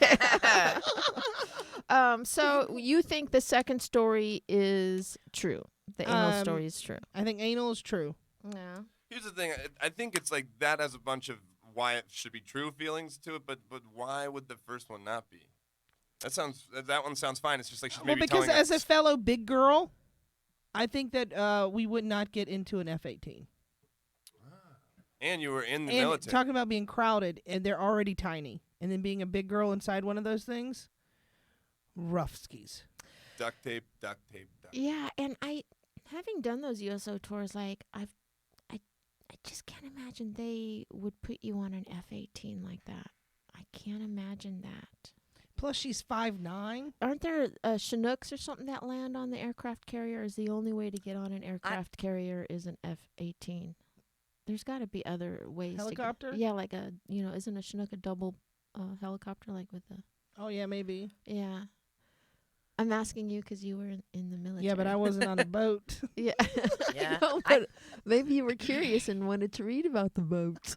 So you think the second story is true? The anal story is true. I think anal is true. Yeah. Here's the thing. I think it's like that has a bunch of why it should be true feelings to it, but why would the first one not be? That one sounds fine. It's just like she's Well, maybe because telling as a us. fellow big girl, I think that we would not get into an F-18. And you were in the And military. talking about being crowded, and they're already tiny, and then being a big girl inside one of those things, rough skis. Duct tape, duct tape, duct tape. Yeah, and having done those USO tours, like I just can't imagine they would put you on an F-18 like that. I can't imagine that. Plus, she's 5'9". Aren't there Chinooks or something that land on the aircraft carrier? Is the only way to get on an aircraft carrier is an F-18? There's got to be other ways. Helicopter? To get, yeah, like isn't a Chinook a double helicopter, like with the? Oh yeah, maybe. Yeah. I'm asking you because you were in the military. Yeah, but I wasn't on a boat. Yeah. Yeah. No, but maybe you were curious and wanted to read about the boats.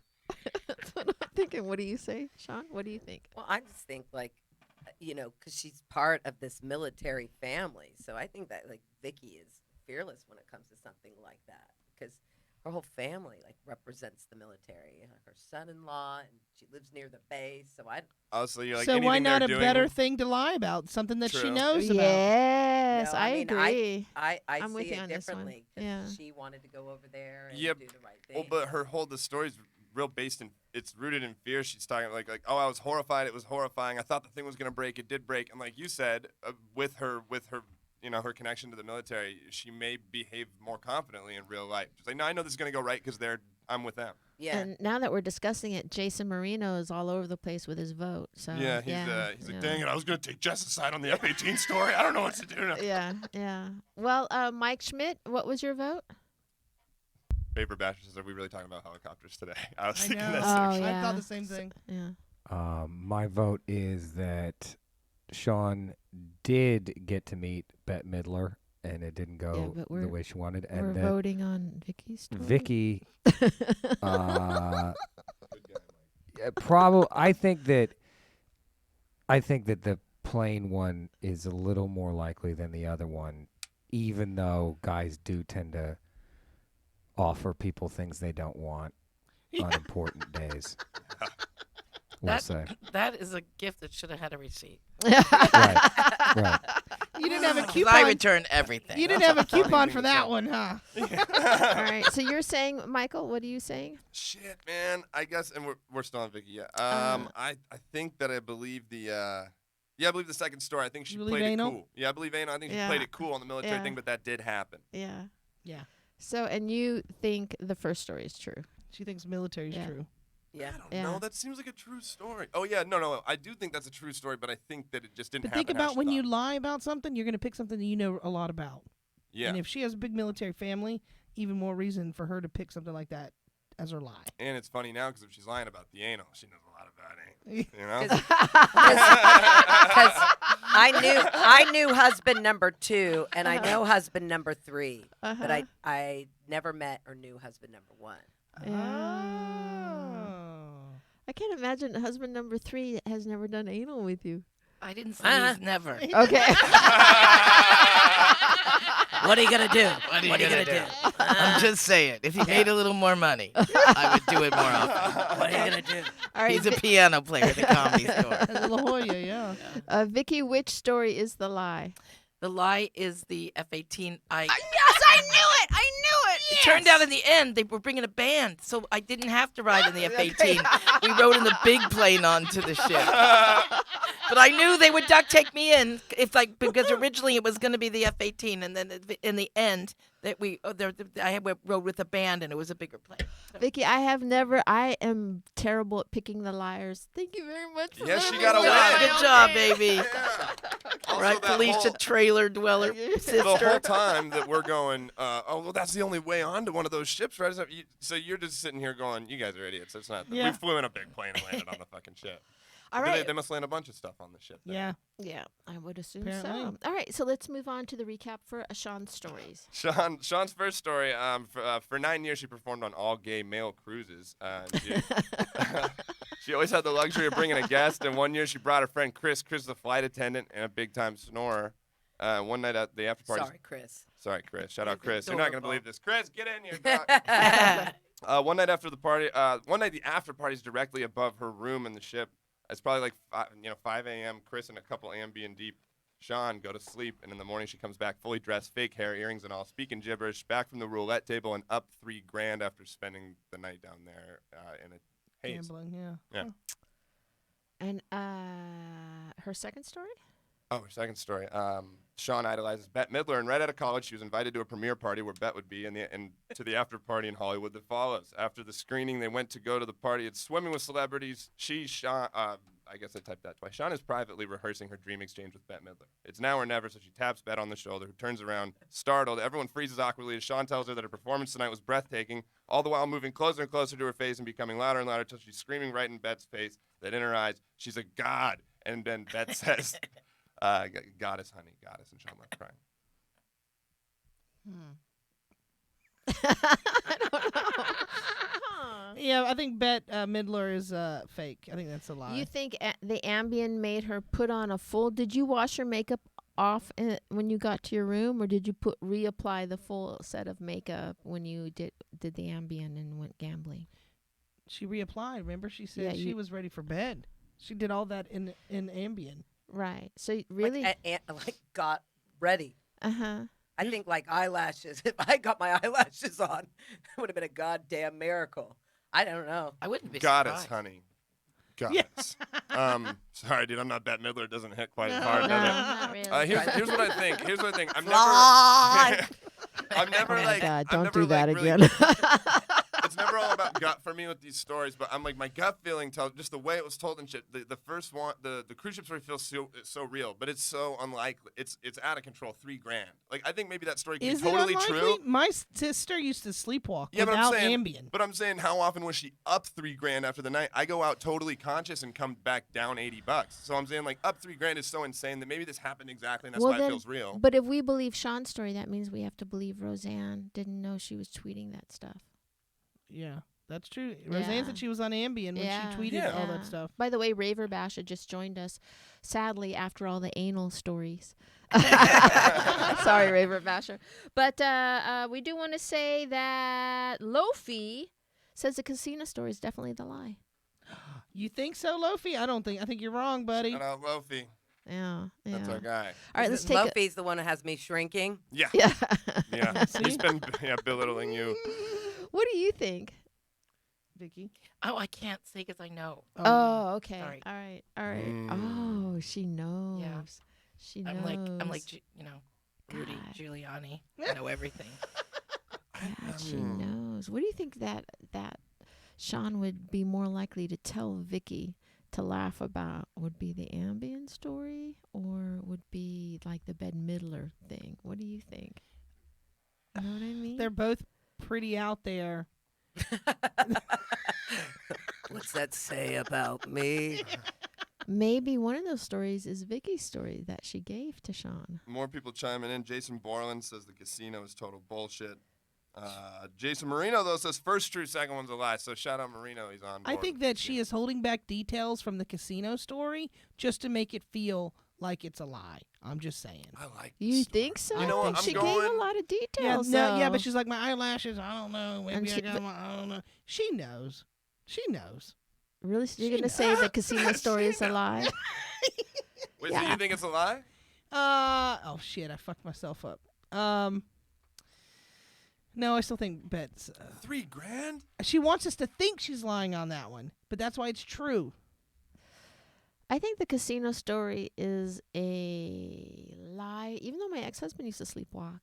That's what I'm thinking. What do you say, Shawn? What do you think? Well, I just think because she's part of this military family. So I think that Vicki is fearless when it comes to something like that, because her whole family represents the military. Her son-in-law, and she lives near the base. So So you're like, so why anything not they're a doing, better thing to lie about? Something that she True. knows about. Yes, No, I I mean, agree. I I'm see with you it on this one. differently. 'Cause Yeah. she wanted to go over there and Yep. do the right thing. Well, but the story's real based in, it's rooted in fear. She's talking like, oh, I was horrified. It was horrifying. I thought the thing was gonna break. It did break. And like you said, with her, her connection to the military, she may behave more confidently in real life. She's like, no, I know this is gonna go right because I'm with them. Yeah. And now that we're discussing it, Jason Marino is all over the place with his vote. So Yeah, he's like, dang it, I was gonna take Jess's side on the F-18 story. I don't know what to do now. Yeah, yeah. Well, Mike Schmidt, what was your vote? Paper Basher says, are we really talking about helicopters today? I was I thinking know. that. Oh, Actually. yeah. I thought the same thing. Yeah. My vote is that Shawn did get to meet Bette Midler, and it didn't go but the we're- way she wanted. We're And that voting on Vicky's story. Vicki, probably. I think that the plain one is a little more likely than the other one, even though guys do tend to offer people things they don't want on important days. We'll say. That is a gift that should have had a receipt. Right. You didn't have a 'Cause coupon. I return everything. You didn't have a That's a funny coupon thing for to that say. one, huh? All right. So you're saying, Michael, what are you saying? Shit, man. I guess, and we're still on Vicki. Yeah. I think that I believe the second story. I think she You believe played anal? it cool. Yeah, I believe anal. I think she Yeah. played it cool on the military Yeah. thing, but that did happen. Yeah. Yeah. So, and you think the first story is true? She thinks military's Yeah. true. Yeah. I don't Yeah. know. That seems like a true story. Oh yeah, no. I do think that's a true story, but I think that it just didn't But happen. think how about she when you thought. lie about something, you're going to pick something that you know a lot about. Yeah. And if she has a big military family, even more reason for her to pick something like that as her lie. And it's funny now because if she's lying about the anal, she knows a lot about it. You know. Because I knew husband number 2, and I know husband number 3, but I never met or knew husband number 1. Oh. I can't imagine husband number 3 has never done anal with you. I didn't say he's never. Okay. What are you gonna do? What are you gonna do? I'm just saying, if he made a little more money, I would do it more often. What are you gonna do? All right. He's a piano player at the Comedy Store. At La Jolla, yeah. Vicky, which story is the lie? The lie is the F-18. Yes, I knew it. I knew it. It turned out in the end they were bringing a band, so I didn't have to ride in the F-18. We rode in the big plane onto the ship. But I knew they would duct tape me in because originally it was going to be the F-18, and then in the end that I rode with a band and it was a bigger plane. Vicky, I am terrible at picking the liars. Thank you very much. For Yes, she letting got me away. know. Good job, baby. Yeah. Also, Right, that Felicia, whole- trailer dweller, the whole sister. time that we're going, that's the only way onto one of those ships, right? So you're just sitting here going, you guys are idiots. It's not. Yeah. We flew in a big plane and landed on the fucking ship. All They- right. They must land a bunch of stuff on the ship. there. Yeah. Yeah, I would assume Apparently. so. All right, so let's move on to the recap for Shawn's stories. Shawn's first story. For 9 years, she performed on all gay male cruises. She always had the luxury of bringing a guest. And one year, she brought her friend Chris. Chris is a flight attendant and a big-time snorer. One night at the after party. Sorry, Chris. Sorry, Chris. Shout out, He's Chris. You're not gonna adorable. believe this. Chris, get in here, dog. One night after the party, the after party's directly above her room in the ship. It's probably like 5 a.m. Chris and a couple Ambien deep. Shawn go to sleep, and in the morning she comes back fully dressed, fake hair, earrings and all, speaking gibberish, back from the roulette table and up $3,000 after spending the night down there in a haze. Gambling, yeah. Yeah. And her second story? Oh, her second story. Shawn idolizes Bette Midler, and right out of college, she was invited to a premiere party where Bette would be, and to the after party in Hollywood that follows. After the screening, they went to go to the party. It's swimming with celebrities. Shawn, I guess I typed that twice. Shawn is privately rehearsing her dream exchange with Bette Midler. It's now or never, so she taps Bette on the shoulder, who turns around, startled. Everyone freezes awkwardly as Shawn tells her that her performance tonight was breathtaking, all the while moving closer and closer to her face and becoming louder and louder until she's screaming right in Bette's face that in her eyes, she's a god. And then Bette says, goddess, honey, goddess, and Shawn left crying. I don't know. Yeah, I think Bette Midler is fake. I think that's a lie. You think the Ambien made her put on a full? Did you wash your makeup off when you got to your room, or did you reapply the full set of makeup when you did the Ambien and went gambling? She reapplied. Remember, she said she was ready for bed. She did all that in Ambien. Right. So really, like got ready. uh-huh. I think like eyelashes. If I got my eyelashes on, it would have been a goddamn miracle. I don't know. I wouldn't be Goddess, surprised. honey. Goddess. Sorry, dude. I'm not Bette Midler. It doesn't hit quite as hard, No, does it? not really. Here's what I think. Here's what I think. I'm Flawed. never Oh my like. God, I'm don't never, do that like, really- again. It's never all about gut for me with these stories, but I'm like, my gut feeling tells just the way it was told and shit. The first one, the cruise ship story feels so real, but it's so unlikely. It's out of control. $3,000. Like, I think maybe that story could Is be totally it unlikely? true. My sister used to sleepwalk Yeah, but without I'm saying, Ambien. but I'm saying, how often was she up $3,000 after the night? I go out totally conscious and come back down $80. So I'm saying, like, up $3,000 is so insane that maybe this happened exactly, and that's why it feels real. But if we believe Shawn's story, that means we have to believe Roseanne didn't know she was tweeting that stuff. Yeah, that's true. Roseanne Yeah. said she was on Ambien when Yeah. she tweeted Yeah. all that stuff. By the way, Raver Basha just joined us, sadly, after all the anal stories. Sorry, Raver Basher. But we do want to say that Lofi says the casino story is definitely the lie. You think so, Lofi? I don't think. I think you're wrong, buddy. Shout out Lofi. Yeah. That's our guy. All right, let's take a... Lofi's the one who has me shrinking. Yeah. Yeah. Yeah. See? He's been belittling you. What do you think? Vicky. Oh, I can't say because I know. Oh, okay. Sorry. All right. All right. Mm. Oh, she knows. Yeah. She knows. I'm like, Rudy God. Giuliani. I know everything. God, she knows. What do you think that Shawn would be more likely to tell Vicki to laugh about? Would be the Ambien story, or would be like the Bette Midler thing? What do you think? You know what I mean? They're both pretty out there. What's that say about me? Maybe one of those stories is Vicky's story that she gave to Shawn. More people chiming in. Jason Borland says the casino is total bullshit. Jason Marino, though, says first true, second one's a lie. So shout out Marino. He's on board. I think that she is holding back details from the casino story just to make it feel like it's a lie. I'm just saying. I like You this think story. so? You know what? I'm She gave going. a lot of Yeah, details. yeah, though. but she's like, my eyelashes, I don't know. Maybe And I she- got my, I don't know. She knows. She knows. Really? You're She going to say the casino story is a lie? Wait, so you think it's a lie? Oh shit, I fucked myself up. No, I still think Bette's. $3,000? She wants us to think she's lying on that one, but that's why it's true. I think the casino story is a lie, even though my ex-husband used to sleepwalk.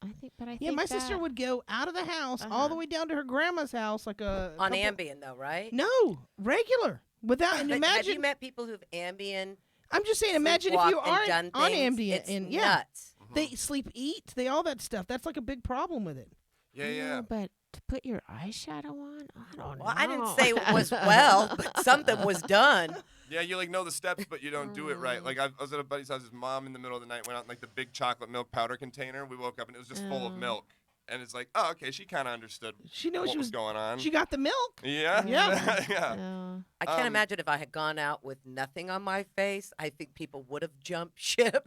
I think Yeah, my sister would go out of the house all Uh-huh. the way down to her grandma's house, like a On couple- Ambien, though, right? No, regular. Without and But have you imagine. met people who've Ambien? I'm just saying. Imagine if you sleepwalked and aren't done on things? Ambien It's and nuts. they sleep, eat, they all that stuff. That's like a big problem with it. Yeah. But to put your eyeshadow on, I don't know. Well, I didn't say it was well, but something was done. Yeah, you like know the steps, but you don't do it right. Like I was at a buddy's house. His mom in the middle of the night went out in like the big chocolate milk powder container. We woke up and it was just full of milk. and it's like, oh, okay, she kind of understood She knew what she was was. going on. She got the milk. Yeah. Yeah. Yeah. I can't Um, imagine if I had gone out with nothing on my face. I think people would have jumped ship.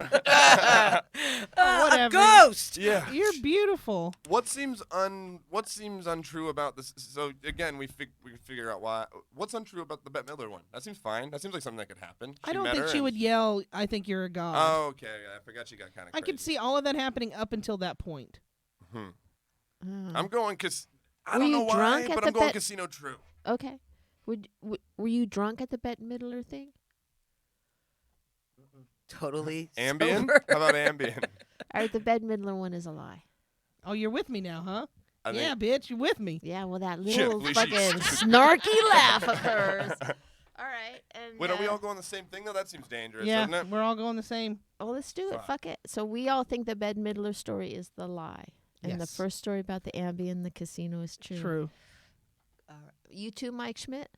Whatever. A ghost. Yeah. You're beautiful. What seems untrue about this? So again, we figure out why. What's untrue about the Bette Midler one? That seems fine. That seems like something that could happen. I She don't met think her she and- would yell, "I think you're a god." Oh, okay. I forgot she got kind of. I could see all of that happening up until that point. I'm going because I Were don't you know why, drunk at but the I'm going Bette- Casino True. Okay. Were you drunk at the Bette Midler thing? Totally Ambien? sober. How about Ambien? All right, the Bette Midler one is a lie. Oh, you're with me now, huh? I Yeah, think- bitch, you're with me. Yeah, well, that Shit, little Felicia, you fucking stupid. snarky laugh of hers. All right. And, Wait, are we all going the same thing though? That seems dangerous, Yeah, doesn't it? we're all going the same. Well, let's do it. Fuck. Fuck it. So we all think the Bette Midler story is the lie. And the Yes. first story about the Ambien, the casino is true. True. You too, Mike Schmidt?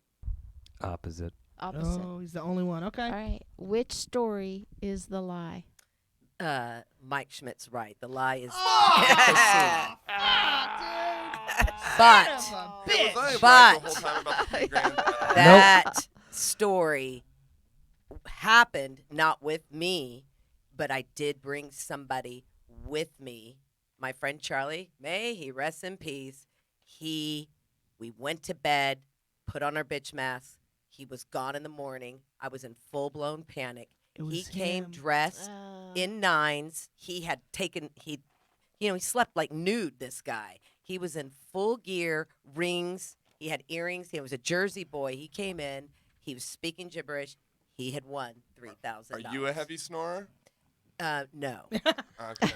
Opposite. Opposite. Oh, he's the only one. Okay. All right. Which story is the lie? Mike Schmidt's right. The lie is Ah, But Son of a Was bitch. I right But- the whole time about the 3 grand? that story happened not with me, but I did bring somebody with me. My friend Charlie, may he rest in peace. We went to bed, put on our bitch masks. He was gone in the morning. I was in full-blown panic. It was He came him. dressed in nines. He had taken, he slept like nude, this guy. He was in full gear, rings. He had earrings. He was a Jersey boy. He came in. He was speaking gibberish. He had won $3,000. Are you a heavy snorer? No. Okay.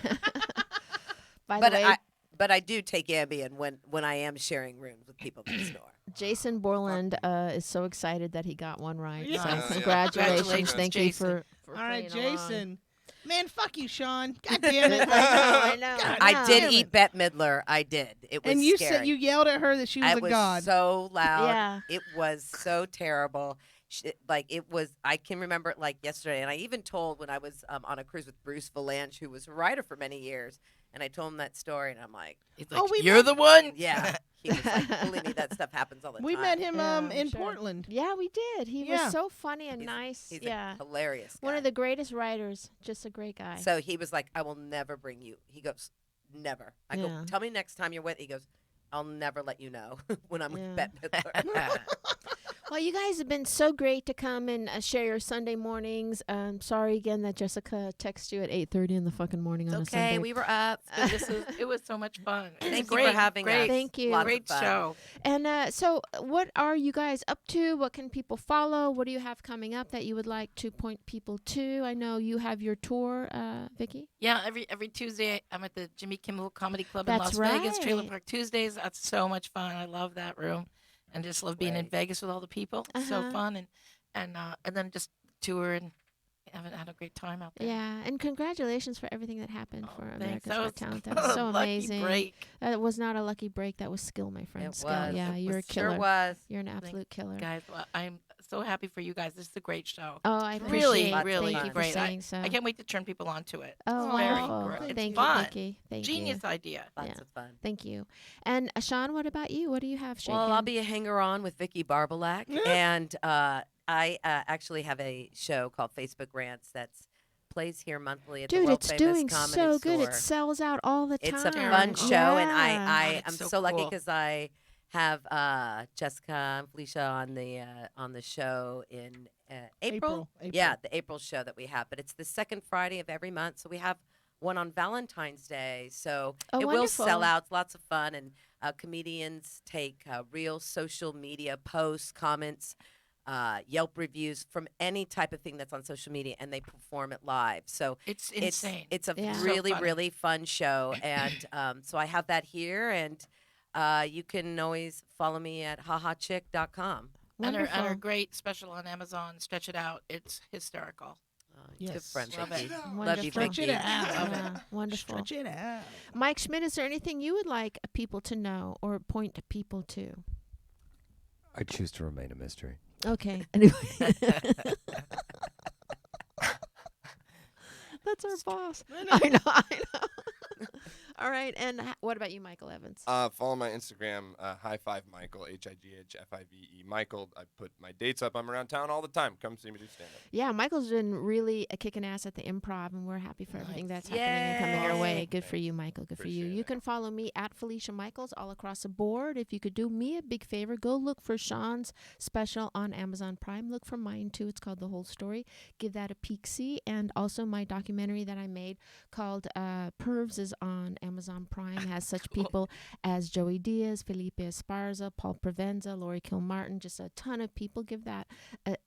By but the way, but I do take Ambien when I am sharing rooms with people that snore. Jason Borland is so excited that he got one right. Yeah. So Yeah. congratulations. Congratulations, Thank Jason. you for All right, playing along. Jason. Man, fuck you, Shawn. God damn it. I know. God I damn did it. eat Bette Midler. I did. It was And you scary. said you yelled at her that she was It a was god. so loud. Yeah. It was so terrible. It was. I can remember it like yesterday. And I even told when I was on a cruise with Bruce Valanche, who was a writer for many years, and I told him that story, and I'm like, He's Oh, like, we you're met- the one. yeah. He was like, believe me, that stuff happens all the We time. met him Yeah, in sure. Portland. Yeah, we did. He Yeah. was so funny and He's- nice. He's Yeah. a hilarious guy. One of the greatest writers. Just a great guy. So he was like, I will never bring you. He goes, never. I Yeah. go, tell me next time you're with. He goes, I'll never let you know when I'm Yeah. with Bette Midler. Well, you guys have been so great to come and share your Sunday mornings. Sorry again that Jessica texted you at 8:30 in the fucking morning on a okay, Sunday. we were up. It was so much fun. It was Thank you great, for having great, us. Thank you. Lots of Great fun. show. And so, what are you guys up to? What can people follow? What do you have coming up that you would like to point people to? I know you have your tour, Vicki. Yeah, every Tuesday I'm at the Jimmy Kimmel Comedy Club That's in Las Vegas, Trailer right. Park Tuesdays. That's so much fun. I love that room, and just love being in Right. Vegas with all the people. It's so Uh-huh. fun, and then just tour and had a great time out there. Yeah, and congratulations for everything that happened Oh, for thanks. America's That Got was Talent. That was so lucky amazing. break. That was not a lucky break. That was skill, my friend. It Skill. was. Yeah, It you're a was- killer. Sure was. You're an absolute killer. Guys, well, I'm so happy for you guys. This is a great show. Oh, I Really, appreciate it. really Thank you for great. saying so. I can't wait to turn people onto it. Oh, Very wonderful. great. It's Thank fun. you, Vicki. Thank Genius you. idea. Lots Yeah. of fun. Thank you. And Shawn, what about you? What do you have shaking? Well, I'll be a hanger-on with Vicki Barbolak, and I actually have a show called Facebook Rants that's plays here monthly at the Dude, world it's famous doing comedy so good. store. It sells out all the time. It's a fun show, and Yeah. I That's am so lucky cool. because I have Jessica and Felicia on the show in April. Yeah, the April show that we have, but it's the second Friday of every month, so we have one on Valentine's Day. So Oh, it will wonderful. sell out. It's lots of fun, and comedians take real social media posts, comments. Yelp reviews from any type of thing that's on social media, and they perform it live. So It's insane. It's a Yeah. So really, funny. really fun show, and so I have that here, and you can always follow me at hahachick.com. and her Wonderful. great special on Amazon, Stretch It Out. It's hysterical. Good Yes. friend, Love Vicki. it. Love you, Wonderful. Stretch it Vicki. out. Yeah, wonderful. Stretch it out. Mike Schmidt, is there anything you would like people to know or point to people to? I choose to remain a mystery. Okay. Anyway. That's our boss. I know. All right. And what about you, Michael Evans? Follow my Instagram, High Five Michael, HIGHFIVE Michael. I put my dates up. I'm around town all the time. Come see me do stand-up. Yeah, Michael's been really kicking ass at the Improv, and we're happy for everything that's happening and coming your way. Good for you, Michael. Good for you. Appreciate You it. can follow me at Felicia Michaels all across the board. If you could do me a big favor, go look for Shawn's special on Amazon Prime. Look for mine, too. It's called The Whole Story. Give that a peek-see. And also my documentary that I made called Pervs is on Amazon Prime. Has such people as Joey Diaz, Felipe Esparza, Paul Provenza, Lori Kilmartin, just a ton of people. Give that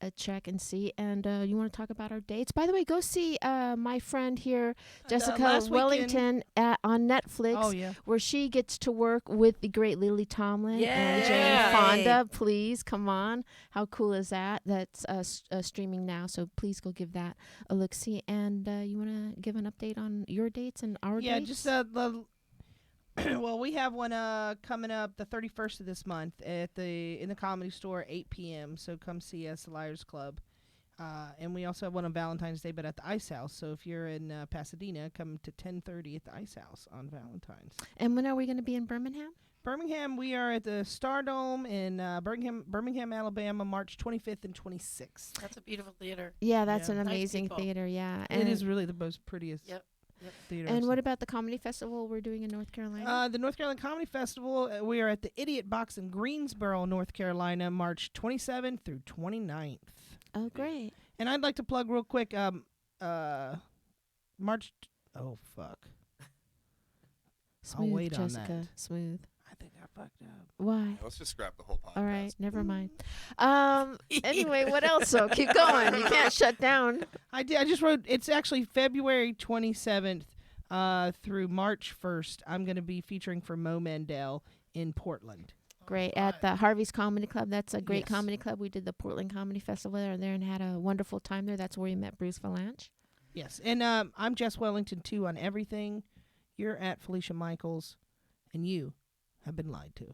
a check and see. And you want to talk about our dates? By the way, go see my friend here, Jessica last Wellington, on Netflix, Oh, yeah. where she gets to work with the great Lily Tomlin and Jane Yay. Fonda. Please, come on. How cool is that? That's streaming now, so please go give that a look-see. And you want to give an update on your dates and our Yeah, dates? just well, we have one coming up the 31st of this month in the Comedy Store, 8 p.m. So come see us, the Liars Club. And we also have one on Valentine's Day, but at the Ice House. So if you're in Pasadena, come to 10:30 at the Ice House on Valentine's. And when are we going to be in Birmingham? Birmingham, we are at the Stardome in Birmingham, Alabama, March 25th and 26th. That's a beautiful theater. Yeah, that's Yeah. an Nice amazing people. theater, yeah. It is really the most prettiest Yep. theater. And what about the comedy festival we're doing in North Carolina? The North Carolina Comedy Festival, we are at the Idiot Box in Greensboro, North Carolina, March 27th through 29th. Oh, great. And I'd like to plug real quick, March. Oh fuck! Smooth, wait on Jessica. that. Smooth. I think I fucked up. Why? Let's just scrap the whole podcast. All right, never mind. Anyway, what else? So keep going. You can't shut down. I did. I just wrote. It's actually February 27th through March 1st. I'm going to be featuring for Mo Mandel in Portland. Great. At the Harvey's Comedy Club. That's a great Yes. comedy club. We did the Portland Comedy Festival there and had a wonderful time there. That's where we met Bruce Valanche. Yes, and I'm Jess Wellington too on everything. You're at Felicia Michaels, and you have been lied to.